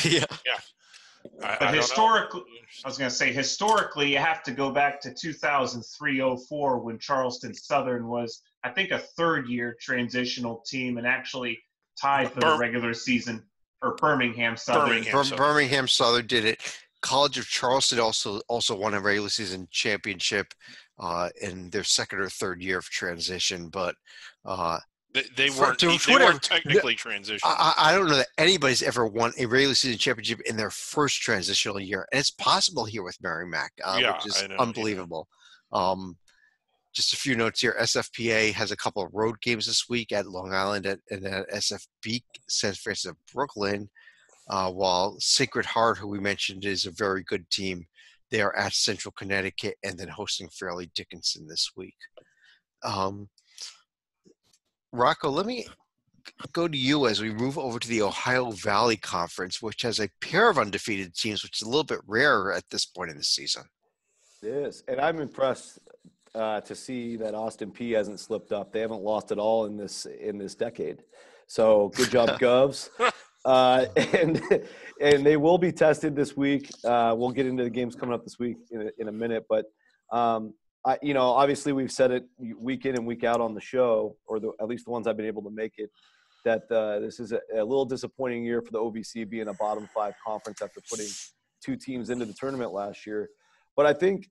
But historically, I was going to say, historically, you have to go back to 2003-04 when Charleston Southern was, I think, a third-year transitional team and actually tied for the regular season, or Birmingham Southern. Birmingham Southern did it. College of Charleston also won a regular season championship in their second or third year of transition, but They weren't technically transitional. I don't know that anybody's ever won a regular season championship in their first transitional year. And it's possible here with Merrimack, which is unbelievable. Just a few notes here. SFPA has a couple of road games this week at Long Island and at SFB, St. Francis of Brooklyn, while Sacred Heart, who we mentioned, is a very good team. They are at Central Connecticut and then hosting Fairleigh Dickinson this week. Rocco, let me go to you as we move over to the Ohio Valley Conference, which has a pair of undefeated teams, which is a little bit rarer at this point in the season. It is, and I'm impressed to see that Austin P hasn't slipped up. They haven't lost at all in this decade. So good job, Govs. And they will be tested this week. We'll get into the games coming up this week in a minute, but obviously we've said it week in and week out on the show, or at least the ones I've been able to make it, that this is a little disappointing year for the OVC being a bottom 5 conference after putting 2 teams into the tournament last year. But I think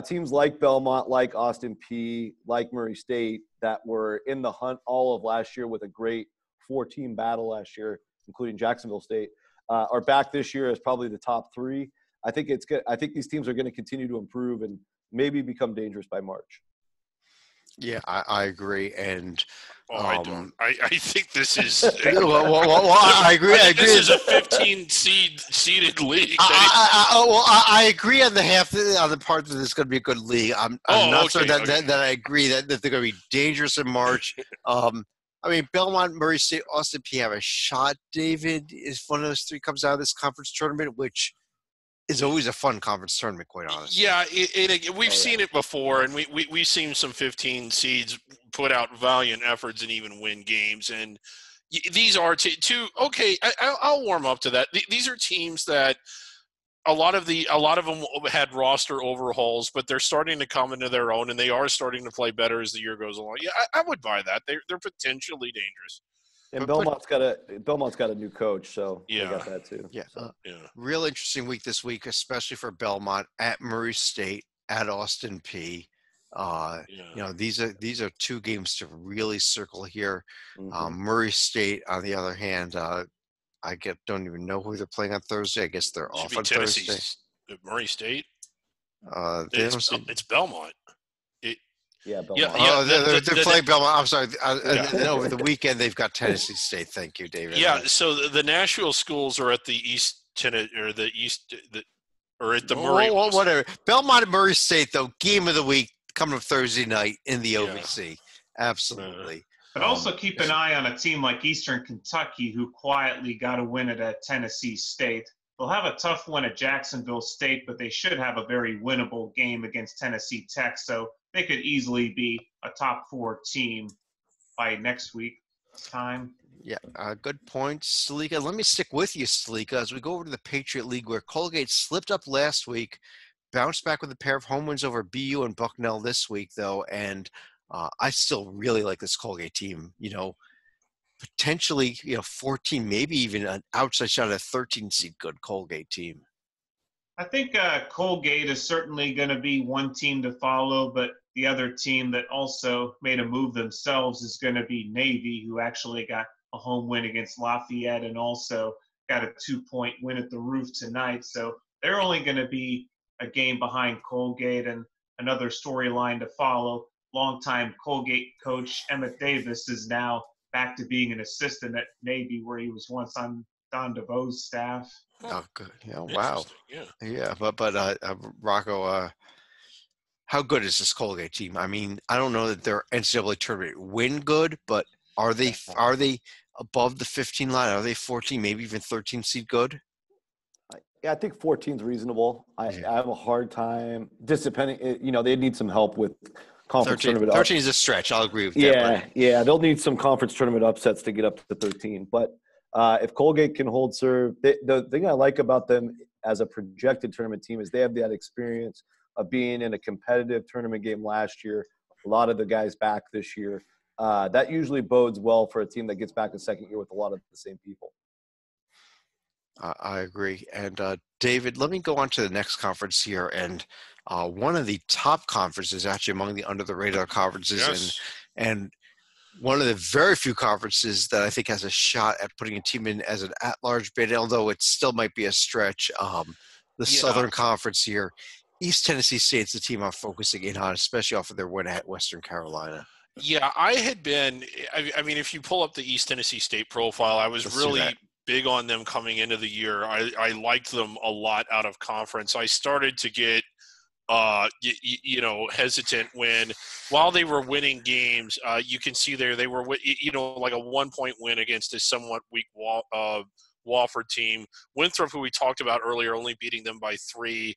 teams like Belmont, like Austin P, like Murray State, that were in the hunt all of last year with a great 4-team battle last year, including Jacksonville State, are back this year as probably the top 3. I think it's good. I think these teams are going to continue to improve and maybe become dangerous by March. Yeah, I agree. And I don't. I think this is. I agree. This is a 15 seeded league. I agree on the part that it's going to be a good league. I'm not sure that I agree that they're going to be dangerous in March. I mean, Belmont, Murray State, Austin P have a shot. David, is one of those 3 comes out of this conference tournament, which is always a fun conference tournament, quite honestly. Yeah, we've seen it before, and we've seen some 15 seeds put out valiant efforts and even win games. And these are two. Okay, I'll warm up to that. These are teams that a lot of them had roster overhauls, but they're starting to come into their own, and they are starting to play better as the year goes along. Yeah, I would buy that. They're potentially dangerous. And Belmont's got a new coach, so they got that too. Yeah, so. Real interesting week this week, especially for Belmont at Murray State, at Austin P. These are 2 games to really circle here. Mm-hmm. Murray State, on the other hand, don't even know who they're playing on Thursday. I guess they're off on Thursday. Murray State. It's Belmont. Yeah, Belmont. They're playing Belmont. I'm sorry. Over the weekend, they've got Tennessee State. Thank you, David. Yeah, so the Nashville schools are at the Murray. Well, whatever. Belmont and Murray State, though, game of the week coming up Thursday night in the OVC. Absolutely. But also keep an eye on a team like Eastern Kentucky, who quietly got a win at Tennessee State. They'll have a tough one at Jacksonville State, but they should have a very winnable game against Tennessee Tech. So they could easily be a top 4 team by next week's time. Yeah, good point, Salika. Let me stick with you, Salika, as we go over to the Patriot League, where Colgate slipped up last week, bounced back with a pair of home wins over BU and Bucknell this week, though, and I still really like this Colgate team. Potentially, 14, maybe even an outside shot at a 13 seed good Colgate team. I think Colgate is certainly going to be one team to follow, but the other team that also made a move themselves is going to be Navy, who actually got a home win against Lafayette and also got a 2-point win at the Roof tonight. So they're only going to be a game behind Colgate. And another storyline to follow, longtime Colgate coach Emmett Davis is now back to being an assistant at Navy, where he was once on Don DeVoe's staff. Oh, good. Yeah, wow. Yeah, but Rocco, how good is this Colgate team? I mean, I don't know that they're NCAA tournament win good, but are they above the 15 line? Are they 14, maybe even 13 seed good? Yeah, I think 14 is reasonable. I have a hard time, just depending. They need some help with conference tournament. 13 is a stretch. I'll agree with that. Yeah, they'll need some conference tournament upsets to get up to 13. But if Colgate can hold serve, the thing I like about them as a projected tournament team is they have that experience of being in a competitive tournament game last year. A lot of the guys back this year. That usually bodes well for a team that gets back a second year with a lot of the same people. I agree. And David, let me go on to the next conference here. And one of the top conferences, actually among the under-the-radar conferences, yes. and one of the very few conferences that I think has a shot at putting a team in as an at-large bid, although it still might be a stretch, the Southern Conference here. East Tennessee State's the team I'm focusing in on, especially off of their win at Western Carolina. Yeah, I mean, if you pull up the East Tennessee State profile, I was really big on them coming into the year. I liked them a lot out of conference. I started to get hesitant when while they were winning games, you can see there they were, like a 1-point win against a somewhat weak Wofford team. Winthrop, who we talked about earlier, only beating them by 3.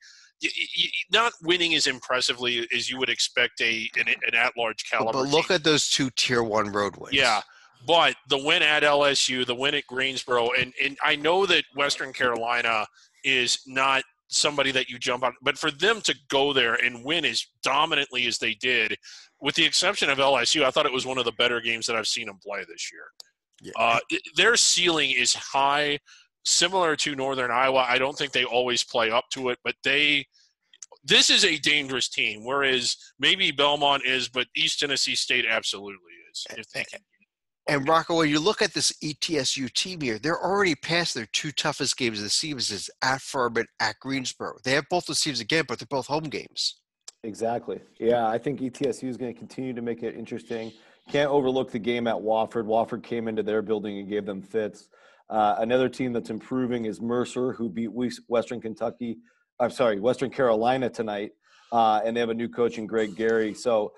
Not winning as impressively as you would expect an at-large caliber But look team. at those 2 Tier 1 road wins. Yeah. But the win at LSU, the win at Greensboro, and I know that Western Carolina is not somebody that you jump on, but for them to go there and win as dominantly as they did, with the exception of LSU, I thought it was one of the better games that I've seen them play this year. Yeah. Their ceiling is high, similar to Northern Iowa. I don't think they always play up to it, but this is a dangerous team, whereas maybe Belmont is, but East Tennessee State absolutely is. If they can. And Rocco, when you look at this ETSU team here, they're already past their 2 toughest games of the season, is at Furman, at Greensboro. They have both those teams again, but they're both home games. Exactly. Yeah, I think ETSU is going to continue to make it interesting. Can't overlook the game at Wofford. Wofford came into their building and gave them fits. Another team that's improving is Mercer, who beat Western Carolina tonight. And they have a new coach in Greg Gary. So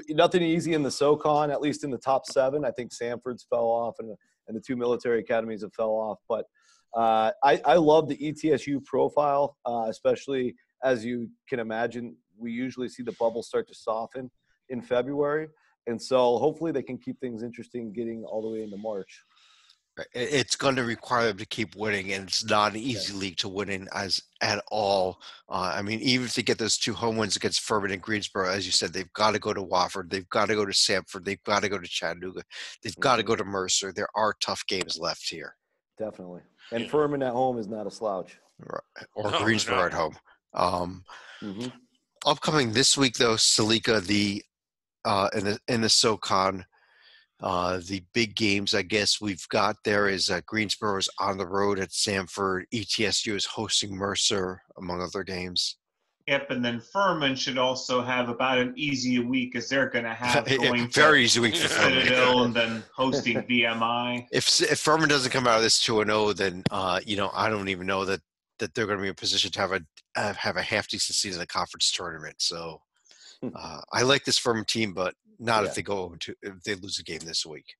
nothing easy in the SoCon, at least in the top 7. I think Sanford's fell off and the 2 military academies have fell off. But I love the ETSU profile, especially as you can imagine, we usually see the bubble start to soften in February. And so hopefully they can keep things interesting getting all the way into March. It's going to require them to keep winning, and it's not an easy league to win in at all. Even if they get those 2 home wins against Furman and Greensboro, as you said, they've got to go to Wofford, they've got to go to Sanford, they've got to go to Chattanooga, they've got to go to Mercer. There are tough games left here. Definitely. And Furman at home is not a slouch. Or Greensboro at home. Upcoming this week, though, Salika, in the SoCon. The big games, I guess, we've got there is Greensboro's on the road at Sanford. ETSU is hosting Mercer, among other games. Yep, and then Furman should also have about an easy week as they're going to have going very easy week for Furman. Citadel and then hosting VMI. If Furman doesn't come out of this 2-0, then I don't even know that they're going to be in a position to have a half decent season in the conference tournament. So I like this Furman team, but not if they lose a game this week.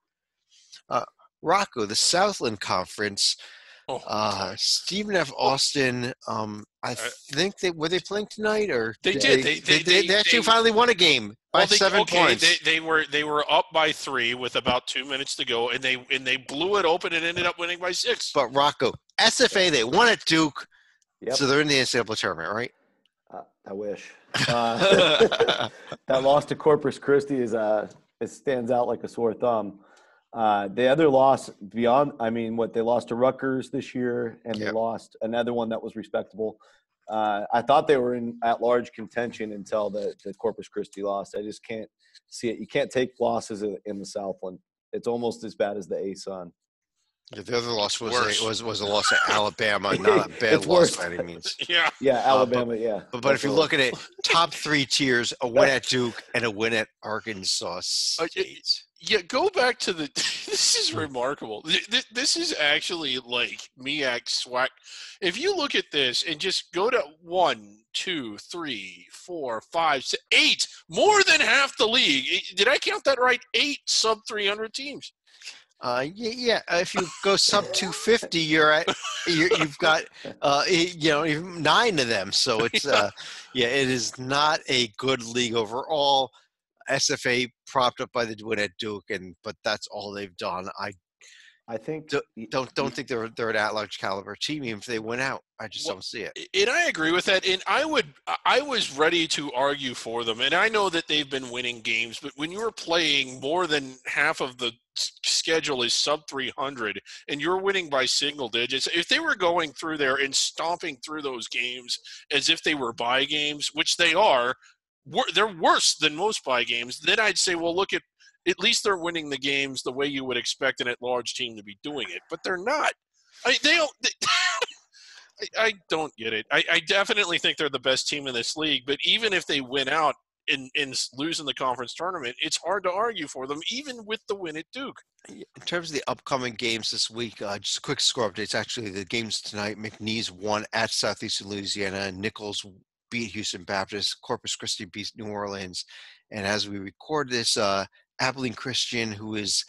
Rocco, the Southland Conference. Stephen F. Austin. I think were they playing tonight, or they did. They actually finally won a game by 7 points. They were up by 3 with about 2 minutes to go, and they blew it open and ended up winning by 6. But Rocco, SFA, they won at Duke, so they're in the NCAA tournament, right? I wish. That loss to Corpus Christi it stands out like a sore thumb. The other loss they lost to Rutgers this year, and they lost another one that was respectable. I thought they were in at-large contention until the Corpus Christi loss. I just can't see it. You can't take losses in the Southland. It's almost as bad as the ASUN. Yeah, the other loss was a loss at Alabama, not a bad loss by any means. Yeah, Alabama, But if you look at it, top 3 tiers, a win at Duke and a win at Arkansas State. Go back to this is remarkable. This is actually like MEAC swag. If you look at this and just go to 1, 2, 3, 4, 5, 6, 8, more than half the league. Did I count that right? 8 sub 300 teams. If you go sub 250, you've got 9 of them. So it's it is not a good league overall. SFA propped up by the win at Duke, but that's all they've done. I think don't think they're an at-large caliber team even if they win out. I just don't see it. And I agree with that. And I was ready to argue for them. And I know that they've been winning games, but when you're playing more than half of the schedule is sub 300 and you're winning by single digits, if they were going through there and stomping through those games as if they were bye games, which they are, they're worse than most bye games, then I'd say, well, look at least they're winning the games the way you would expect an at-large team to be doing it. But they're not. I don't get it. I definitely think they're the best team in this league. But even if they win out and lose in the conference tournament, it's hard to argue for them, even with the win at Duke. In terms of the upcoming games this week, just a quick score updates. Actually, the games tonight, McNeese won at Southeastern Louisiana. Nichols beat Houston Baptist. Corpus Christi beat New Orleans. And as we record this, Abilene Christian, who is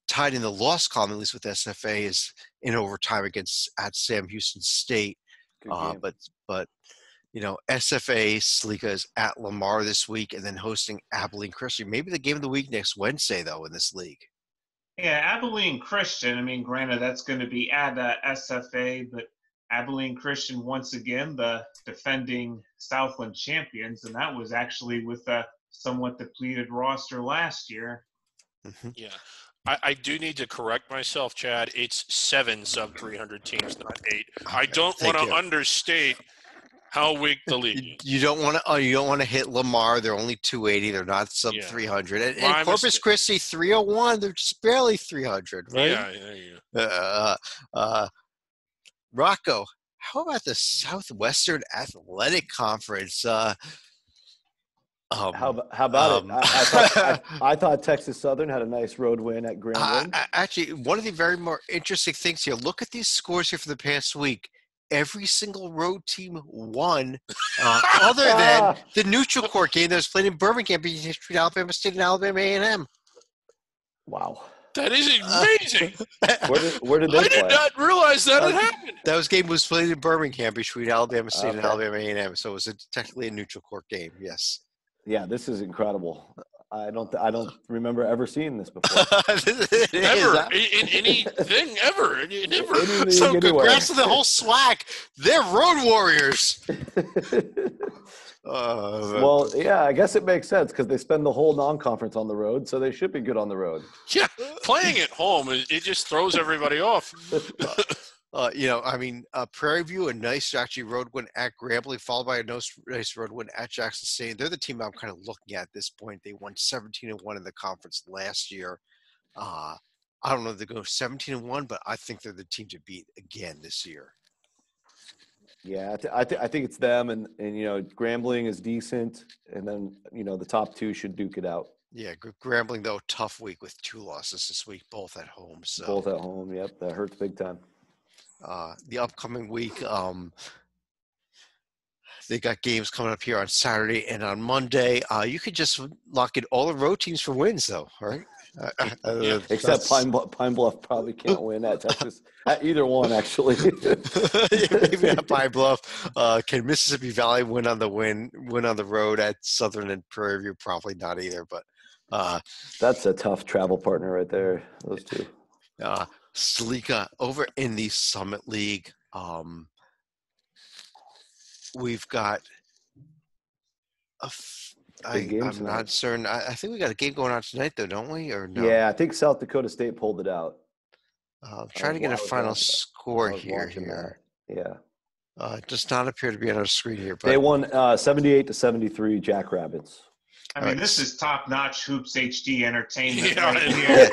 tied in the loss column, at least with SFA, is in overtime at Sam Houston State. Good game. But SFA Salika is at Lamar this week, and then hosting Abilene Christian. Maybe the game of the week next Wednesday, though, in this league. Yeah, Abilene Christian. I mean, granted, that's going to be at SFA, but Abilene Christian, once again, the defending Southland champions, and that was actually with a somewhat depleted roster last year. Mm-hmm. Yeah. I do need to correct myself, Chad. It's 7 sub-300 teams, not 8. I don't want to understate how weak the league is. You don't want to hit Lamar. They're only 280. They're not sub 300. And Corpus Christi 301. They're just barely 300, right? Yeah. Rocco, how about the Southwestern Athletic Conference? How about it? I thought Texas Southern had a nice road win at Grambling. Actually, one of the very more interesting things here, look at these scores here for the past week. Every single road team won, other than the neutral court game that was played in Birmingham between Alabama State and Alabama A&M. Wow. That is amazing. Where did they play? I did not realize that had happened. That game was played in Birmingham between Alabama State and Alabama A&M, so it was technically a neutral court game, yes. Yeah, this is incredible. I don't remember ever seeing this before. Ever in anything ever. Never. So congrats to the whole SWAC. They're road warriors. Well, yeah, I guess it makes sense because they spend the whole non-conference on the road, so they should be good on the road. Yeah, playing at home it just throws everybody off. Prairie View, a nice actually road win at Grambling, followed by a nice road win at Jackson State. They're the team I'm kind of looking at this point. They won 17-1 in the conference last year. I don't know if they go 17-1, but I think they're the team to beat again this year. Yeah, I think it's them, and Grambling is decent, and then the top two should duke it out. Yeah, Grambling though, tough week with 2 losses this week, both at home. So both at home, yep, that hurts big time. The upcoming week, they got games coming up here on Saturday and on Monday. You could just lock in all the road teams for wins, though, right? Except Pine Bluff probably can't win at Texas. At either one, actually. Maybe at Pine Bluff. Can Mississippi Valley win on the road at Southern and Prairie View? Probably not either. But that's a tough travel partner right there. Those two. Salika over in the Summit League. We've got I'm not certain. I think we got a game going on tonight, though, don't we? Or no? Yeah, I think South Dakota State pulled it out. I'm trying to get a final score here. Yeah. It does not appear to be on our screen here. But they won 78-73 Jackrabbits. I mean, this is top-notch Hoops HD entertainment right here.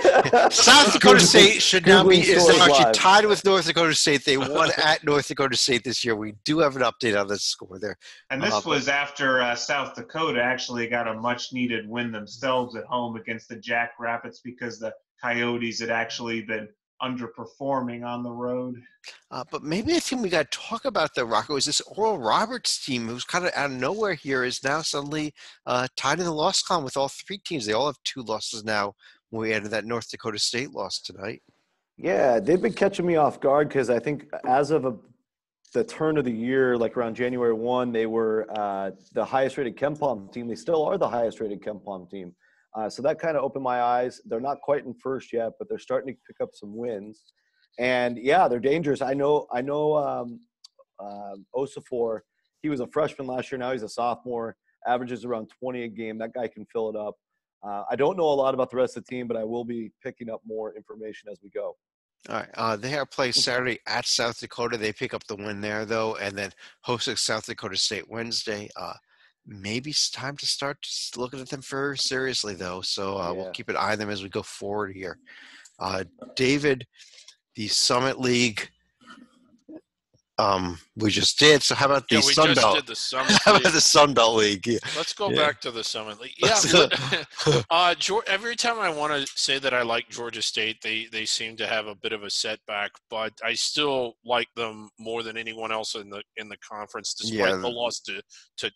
South Dakota State is actually tied with North Dakota State. They won at North Dakota State this year. We do have an update on the score there. And this was after South Dakota actually got a much-needed win themselves at home against the Jackrabbits because the Coyotes had actually been underperforming on the road. But maybe the team we got to talk about, though, Rocco, is this Oral Roberts team who's kind of out of nowhere here is now suddenly tied in the loss column with all 3 teams. They all have 2 losses now when we added that North Dakota State loss tonight. Yeah, they've been catching me off guard because I think as of the turn of the year, like around January 1, they were the highest-rated KenPom team. They still are the highest-rated KenPom team. So that kind of opened my eyes. They're not quite in first yet, but they're starting to pick up some wins. And, yeah, they're dangerous. I know Osafor, he was a freshman last year. Now he's a sophomore, averages around 20 a game. That guy can fill it up. I don't know a lot about the rest of the team, but I will be picking up more information as we go. All right. They have played Saturday at South Dakota. They pick up the win there, though, and then hosting South Dakota State Wednesday. Maybe it's time to start looking at them very seriously, though. So we'll keep an eye on them as we go forward here. David, the Summit League, We just did. So how about the Yeah, we Sun just Belt? did the Summit How about League. the Sun Belt League? Yeah. Let's go Yeah. back to the Summit League. Yeah, every time I want to say that I like Georgia State, they seem to have a bit of a setback, but I still like them more than anyone else in the conference, despite Yeah. the loss to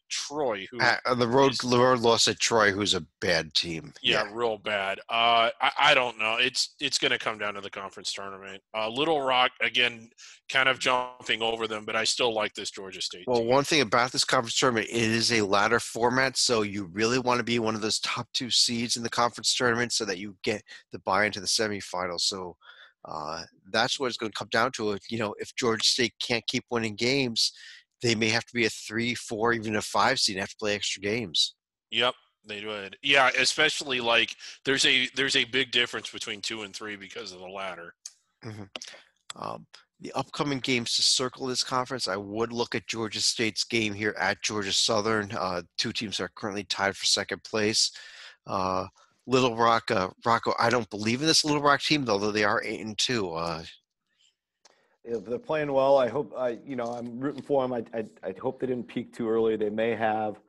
Troy, who The road loss at Troy, who's a bad team. yeah, real bad. I don't know. It's going to come down to the conference tournament. Little Rock again, kind of jumping over them, but I still like this Georgia State Well, team. one thing about this conference tournament, it is a ladder format, so you really want to be one of those top 2 seeds in the conference tournament so that you get the buy into the semifinals. So that's what it's going to come down to. If Georgia State can't keep winning games, they may have to be a 3, 4, even a 5 seed and have to play extra games. Yep, they would. Yeah, especially like there's a big difference between 2 and 3 because of the ladder. Mm-hmm. The upcoming games to circle this conference, I would look at Georgia State's game here at Georgia Southern. 2 teams are currently tied for second place. Little Rock, Rocco, I don't believe in this Little Rock team, although they are 8-2. If they're playing well, I hope I'm rooting for them. I hope they didn't peak too early. They may have.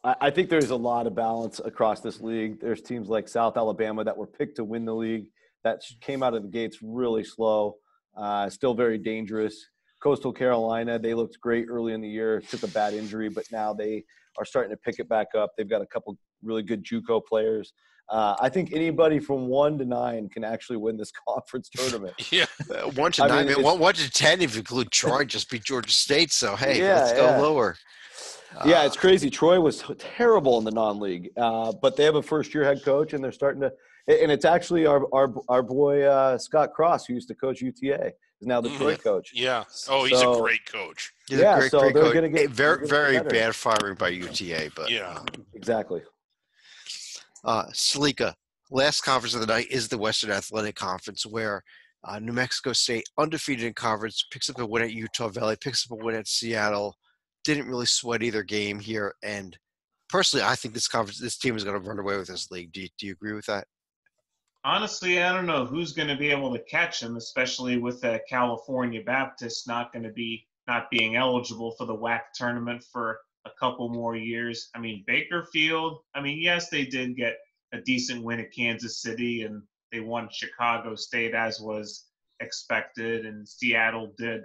I think there's a lot of balance across this league. There's teams like South Alabama that were picked to win the league that came out of the gates really slow, still very dangerous. Coastal Carolina, they looked great early in the year, took a bad injury, but now they are starting to pick it back up. They've got a couple really good JUCO players. I think anybody from 1 to 9 can actually win this conference tournament. Yeah, 1 to 9, 1 to 10 if you include Troy, just beat Georgia State. So hey, let's go lower. Yeah, it's crazy. Troy was terrible in the non-league, but they have a first-year head coach, and they're starting to. And it's actually our boy Scott Cross, who used to coach UTA, is now the Troy coach. Yeah. Oh, he's a great coach. He's a great they're coach. going to get very bad firing by UTA, but yeah, exactly. Salika, last conference of the night is the Western Athletic Conference, where New Mexico State, undefeated in conference, picks up a win at Utah Valley, picks up a win at Seattle. Didn't really sweat either game here, and personally, I think this team is going to run away with this league. Do you agree with that? Honestly, I don't know who's going to be able to catch them, especially with California Baptist not being eligible for the WAC tournament for a couple more years. I mean, Bakerfield, yes, they did get a decent win at Kansas City, and they won Chicago State as was expected, and Seattle did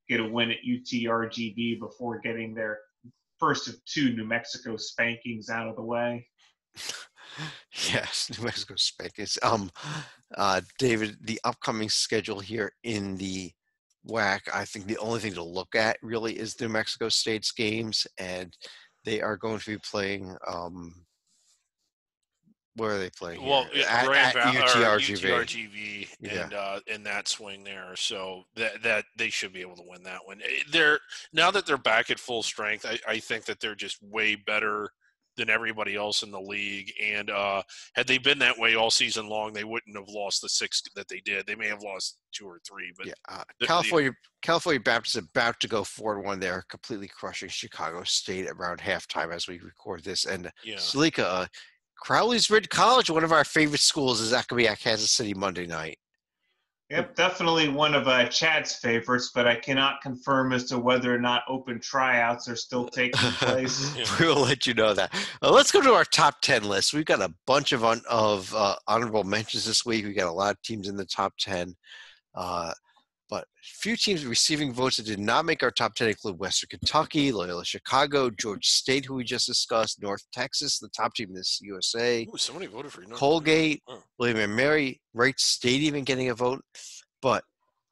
get a win at UTRGV before getting their first of 2 New Mexico spankings out of the way. Yes, New Mexico spankings. David, the upcoming schedule here in the WAC, I think the only thing to look at really is New Mexico State's games, and they are going to be playing. Where are they playing? Well, at UTRGV and in that swing there, so that they should be able to win that one. Now that they're back at full strength, I think that they're just way better than everybody else in the league. And had they been that way all season long, they wouldn't have lost the 6 that they did. They may have lost 2 or 3, but California Baptist is about to go 4-1 there, completely crushing Chicago State around halftime as we record this. And Salika, Crowley's Ridge College, one of our favorite schools, is that going to be at Kansas City Monday night? Yep, definitely one of Chad's favorites, but I cannot confirm as to whether or not open tryouts are still taking place. We'll let you know that. Let's go to our top 10 list. We've got a bunch of honorable mentions this week. We got a lot of teams in the top 10. But few teams receiving votes that did not make our top 10 include Western Kentucky, Loyola Chicago, Georgia State, who we just discussed, North Texas, the top team in this USA. Ooh, somebody voted for North Colgate, William & Mary, Wright State even getting a vote. But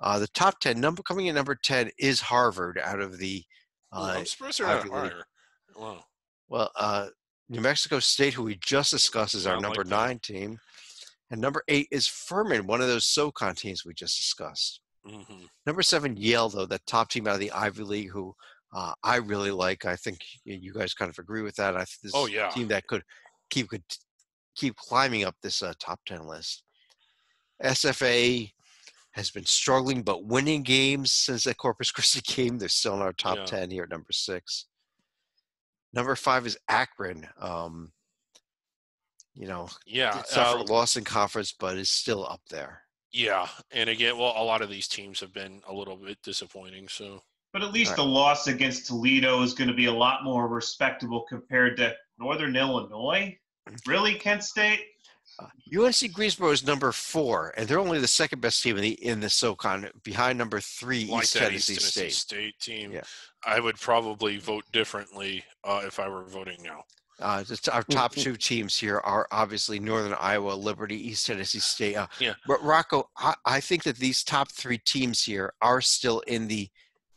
the top 10, coming in number 10 is Harvard out of the I'm surprised they're not higher. Wow. Well, New Mexico State, who we just discussed, is our number 9 team. And number 8 is Furman, one of those SoCon teams we just discussed. Mm-hmm. Number 7, Yale, though, that top team out of the Ivy League, who I really like. I think you guys kind of agree with that. I think this is a team that could keep climbing up this top 10 list. SFA has been struggling, but winning games since that Corpus Christi game. They're still in our top 10 here at number 6. Number 5 is Akron. Suffered a loss in conference, but is still up there. Yeah, and again, a lot of these teams have been a little bit disappointing. So But at least Right. the loss against Toledo is going to be a lot more respectable compared to Northern Illinois. Really, Kent State? UNC Greensboro is number 4, and they're only the second best team in the SoCon, behind number 3 Like East that Tennessee East Tennessee State. State team, Yeah. I would probably vote differently if I were voting now. Our top 2 teams here are obviously Northern Iowa, Liberty, East Tennessee State. Yeah. But Rocco, I think that these top 3 teams here are still in the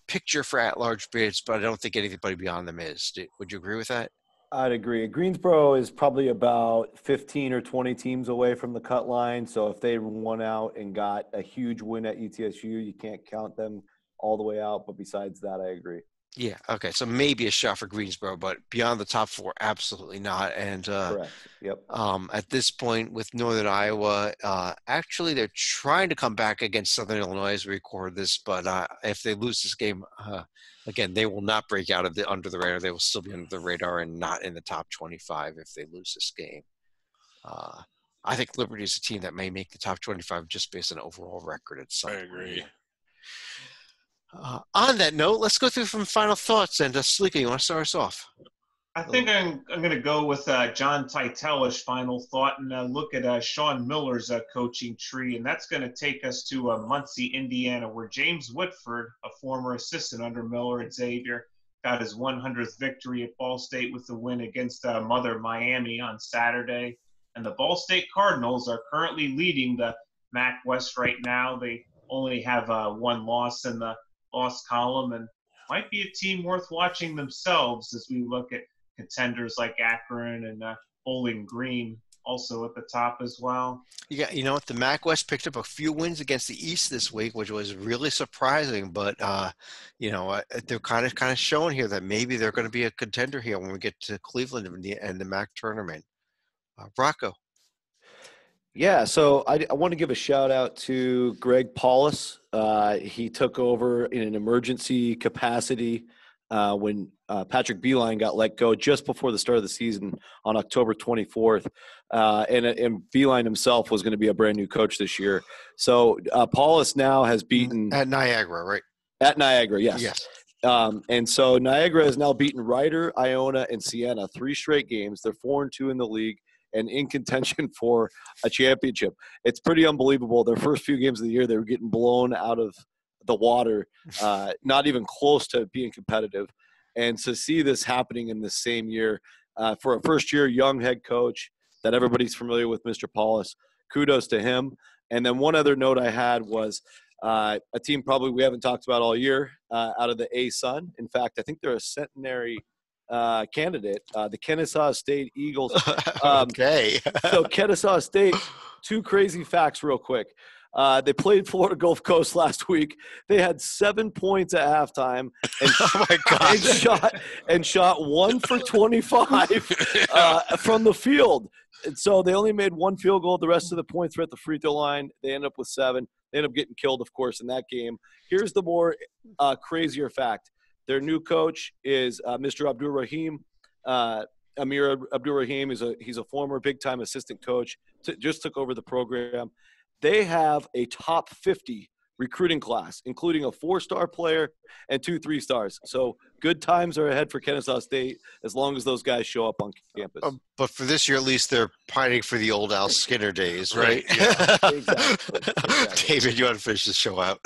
picture for at-large bids, but I don't think anybody beyond them is. Would you agree with that? I'd agree. Greensboro is probably about 15 or 20 teams away from the cut line. So if they won out and got a huge win at ETSU, you can't count them all the way out. But besides that, I agree. Yeah. Okay. So maybe a shot for Greensboro, but beyond the top 4, absolutely not. And Correct. Yep. at this point with Northern Iowa, actually they're trying to come back against Southern Illinois as we record this, but if they lose this game, again, they will not break out of the under the radar. They will still be under the radar and not in the top 25 if they lose this game. I think Liberty is a team that may make the top 25 just based on overall record at some I point. agree. On that note, let's go through some final thoughts. And Slika, you want to start us off? I think I'm going to go with John Titelish final thought and look at Sean Miller's coaching tree. And that's going to take us to Muncie, Indiana, where James Whitford, a former assistant under Miller at Xavier, got his 100th victory at Ball State with the win against Mother Miami on Saturday. And the Ball State Cardinals are currently leading the MAC West right now. They only have one loss in the loss column and might be a team worth watching themselves as we look at contenders like Akron and Bowling Green also at the top as well. Yeah, you know what? The MAC West picked up a few wins against the East this week, which was really surprising. But they're kind of showing here that maybe they're going to be a contender here when we get to Cleveland and the MAC tournament. Rocco. Yeah, so I want to give a shout out to Greg Paulus. He took over in an emergency capacity when Patrick Beeline got let go just before the start of the season on October 24th. And Beeline himself was going to be a brand new coach this year. So Paulus now has beaten – At Niagara, right? At Niagara, yes. Yes. And so Niagara has now beaten Rider, Iona, and Siena 3 straight games. They're 4-2 in the league and in contention for a championship. It's pretty unbelievable. Their first few games of the year, they were getting blown out of the water, not even close to being competitive. And to see this happening in the same year for a first-year young head coach that everybody's familiar with, Mr. Paulus, kudos to him. And then one other note I had was a team probably we haven't talked about all year out of the A-Sun. In fact, I think they're a centenary candidate, the Kennesaw State Eagles. Okay. So Kennesaw State, 2 crazy facts real quick. They played Florida Gulf Coast last week. They had 7 points at halftime and, Oh my God. and shot 1 for 25 from the field. And so they only made 1 field goal. The rest of the points were at the free throw line. They ended up with 7. They ended up getting killed, of course, in that game. Here's the more crazier fact. Their new coach is Mr. Abdur Rahim. Amir Abdur Rahim he's a former big-time assistant coach. Just took over the program. They have a top 50 recruiting class, including a 4-star player and 2 3-stars. So good times are ahead for Kennesaw State as long as those guys show up on campus. But for this year, at least they're pining for the old Al Skinner days, right? Yeah. Exactly. David, you want to finish the show out?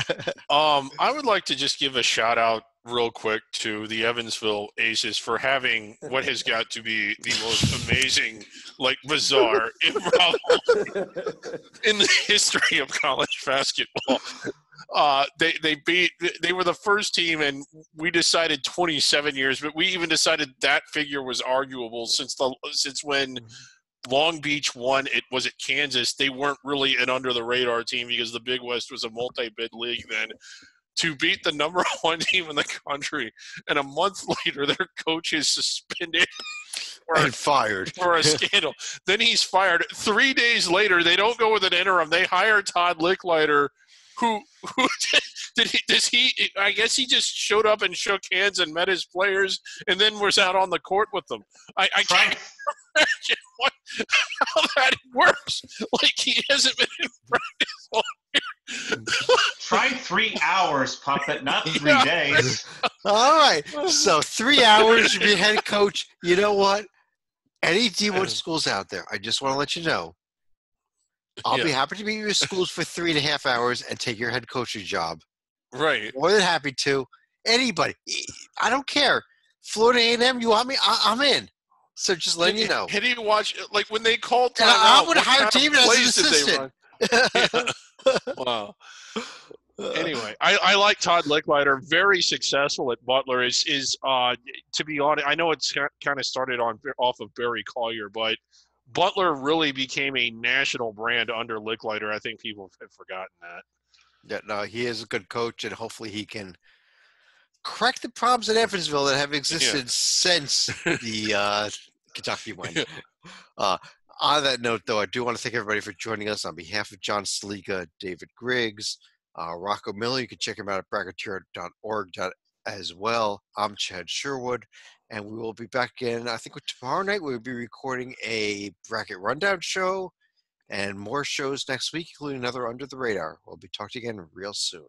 I would like to just give a shout out real quick to the Evansville Aces for having what has got to be the most amazing, bizarre improbable in the history of college basketball. They were the first team, and we decided 27 years, but we even decided that figure was arguable since when Long Beach won. It was at Kansas. They weren't really an under the radar team because the Big West was a multi-bid league then. To beat the number 1 team in the country, and a month later their coach is suspended and fired for a scandal. Then he's fired. 3 days later, they don't go with an interim. They hire Todd Licklider, who does he? I guess he just showed up and shook hands and met his players, and then was out on the court with them. I can't imagine how that works. He hasn't been in practice all year. Try 3 hours, Puppet, not 3 days. All right. So 3 hours to be head coach. You know what? Any D1 schools out there, I just want to let you know, I'll be happy to be in your schools for 3.5 hours and take your head coaching job. Right. More than happy to. Anybody. I don't care. Florida A&M, you want me? I'm in. So just letting you know. Can you watch, like, when they called And timeout, I would what hire kind of David as an plays did they assistant. run? Wow. Anyway, I like Todd Licklider. Very successful at Butler. Is to be honest, I know it's kind of started off of Barry Collier, but Butler really became a national brand under Licklider. I think people have forgotten that. Yeah, no, he is a good coach, and hopefully he can correct the problems in Evansville that have existed since the Kentucky win. On that note, though, I do want to thank everybody for joining us on behalf of John Saliga, David Griggs, Rocco Miller. You can check him out at bracketeer.org as well. I'm Chad Sherwood, and we will be back again. I think tomorrow night we'll be recording a bracket rundown show and more shows next week, including another Under the Radar. We'll be talking again real soon.